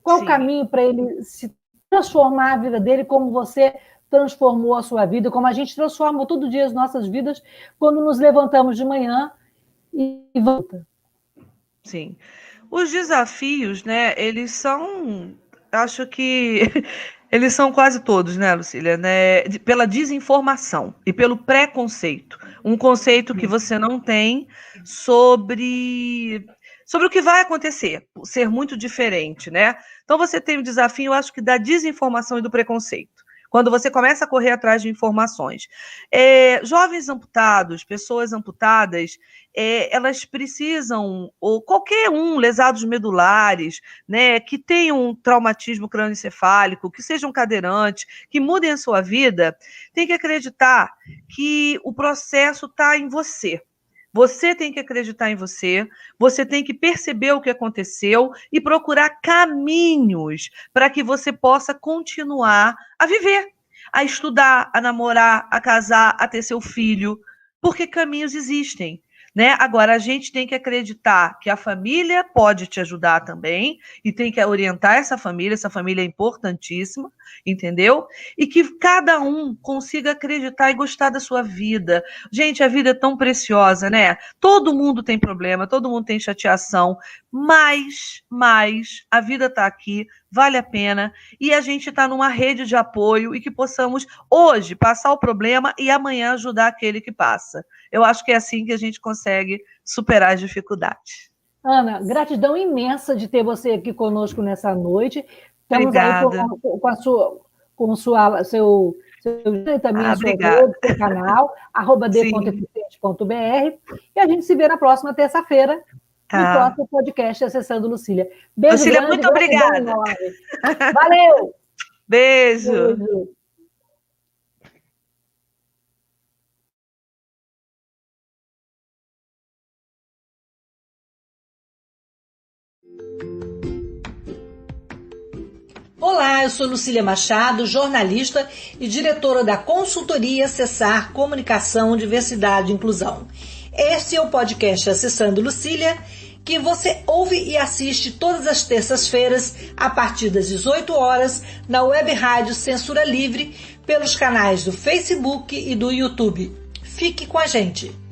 Qual o caminho para ele se transformar a vida dele como você transformou a sua vida, como a gente transforma todo dia as nossas vidas quando nos levantamos de manhã e volta. Sim. Os desafios, né, eles são, acho que eles são quase todos, né, Lucília, né, pela desinformação e pelo preconceito. Um conceito que você não tem sobre o que vai acontecer, ser muito diferente, né? Então você tem o desafio, eu acho que da desinformação e do preconceito. Quando você começa a correr atrás de informações. Jovens amputados, pessoas amputadas, elas precisam, ou qualquer um, lesados medulares, né, que tenham um traumatismo crânioencefálico, que sejam cadeirantes, que mudem a sua vida, tem que acreditar que o processo está em você. Você tem que acreditar em você, você tem que perceber o que aconteceu e procurar caminhos para que você possa continuar a viver, a estudar, a namorar, a casar, a ter seu filho, porque caminhos existem. Né? Agora, a gente tem que acreditar que a família pode te ajudar também e tem que orientar essa família é importantíssima, entendeu? E que cada um consiga acreditar e gostar da sua vida. Gente, a vida é tão preciosa, né? Todo mundo tem problema, todo mundo tem chateação, mas a vida está aqui, vale a pena, e a gente está numa rede de apoio e que possamos hoje passar o problema e amanhã ajudar aquele que passa. Eu acho que é assim que a gente consegue superar as dificuldades. Ana, gratidão imensa de ter você aqui conosco nessa noite. Estamos obrigada. Aí com seu também a sua rede, seu canal, @d.eficiente.br, e a gente se vê na próxima terça-feira, no próximo podcast Acessando Lucília. Beijo, Lucília, grande, muito obrigada. Valeu! Beijo. Beijo. Olá, eu sou Lucília Machado, jornalista e diretora da consultoria Cessar Comunicação, Diversidade e Inclusão. Este é o podcast Acessando Lucília, que você ouve e assiste todas as terças-feiras, a partir das 18 horas, na web rádio Censura Livre, pelos canais do Facebook e do YouTube. Fique com a gente!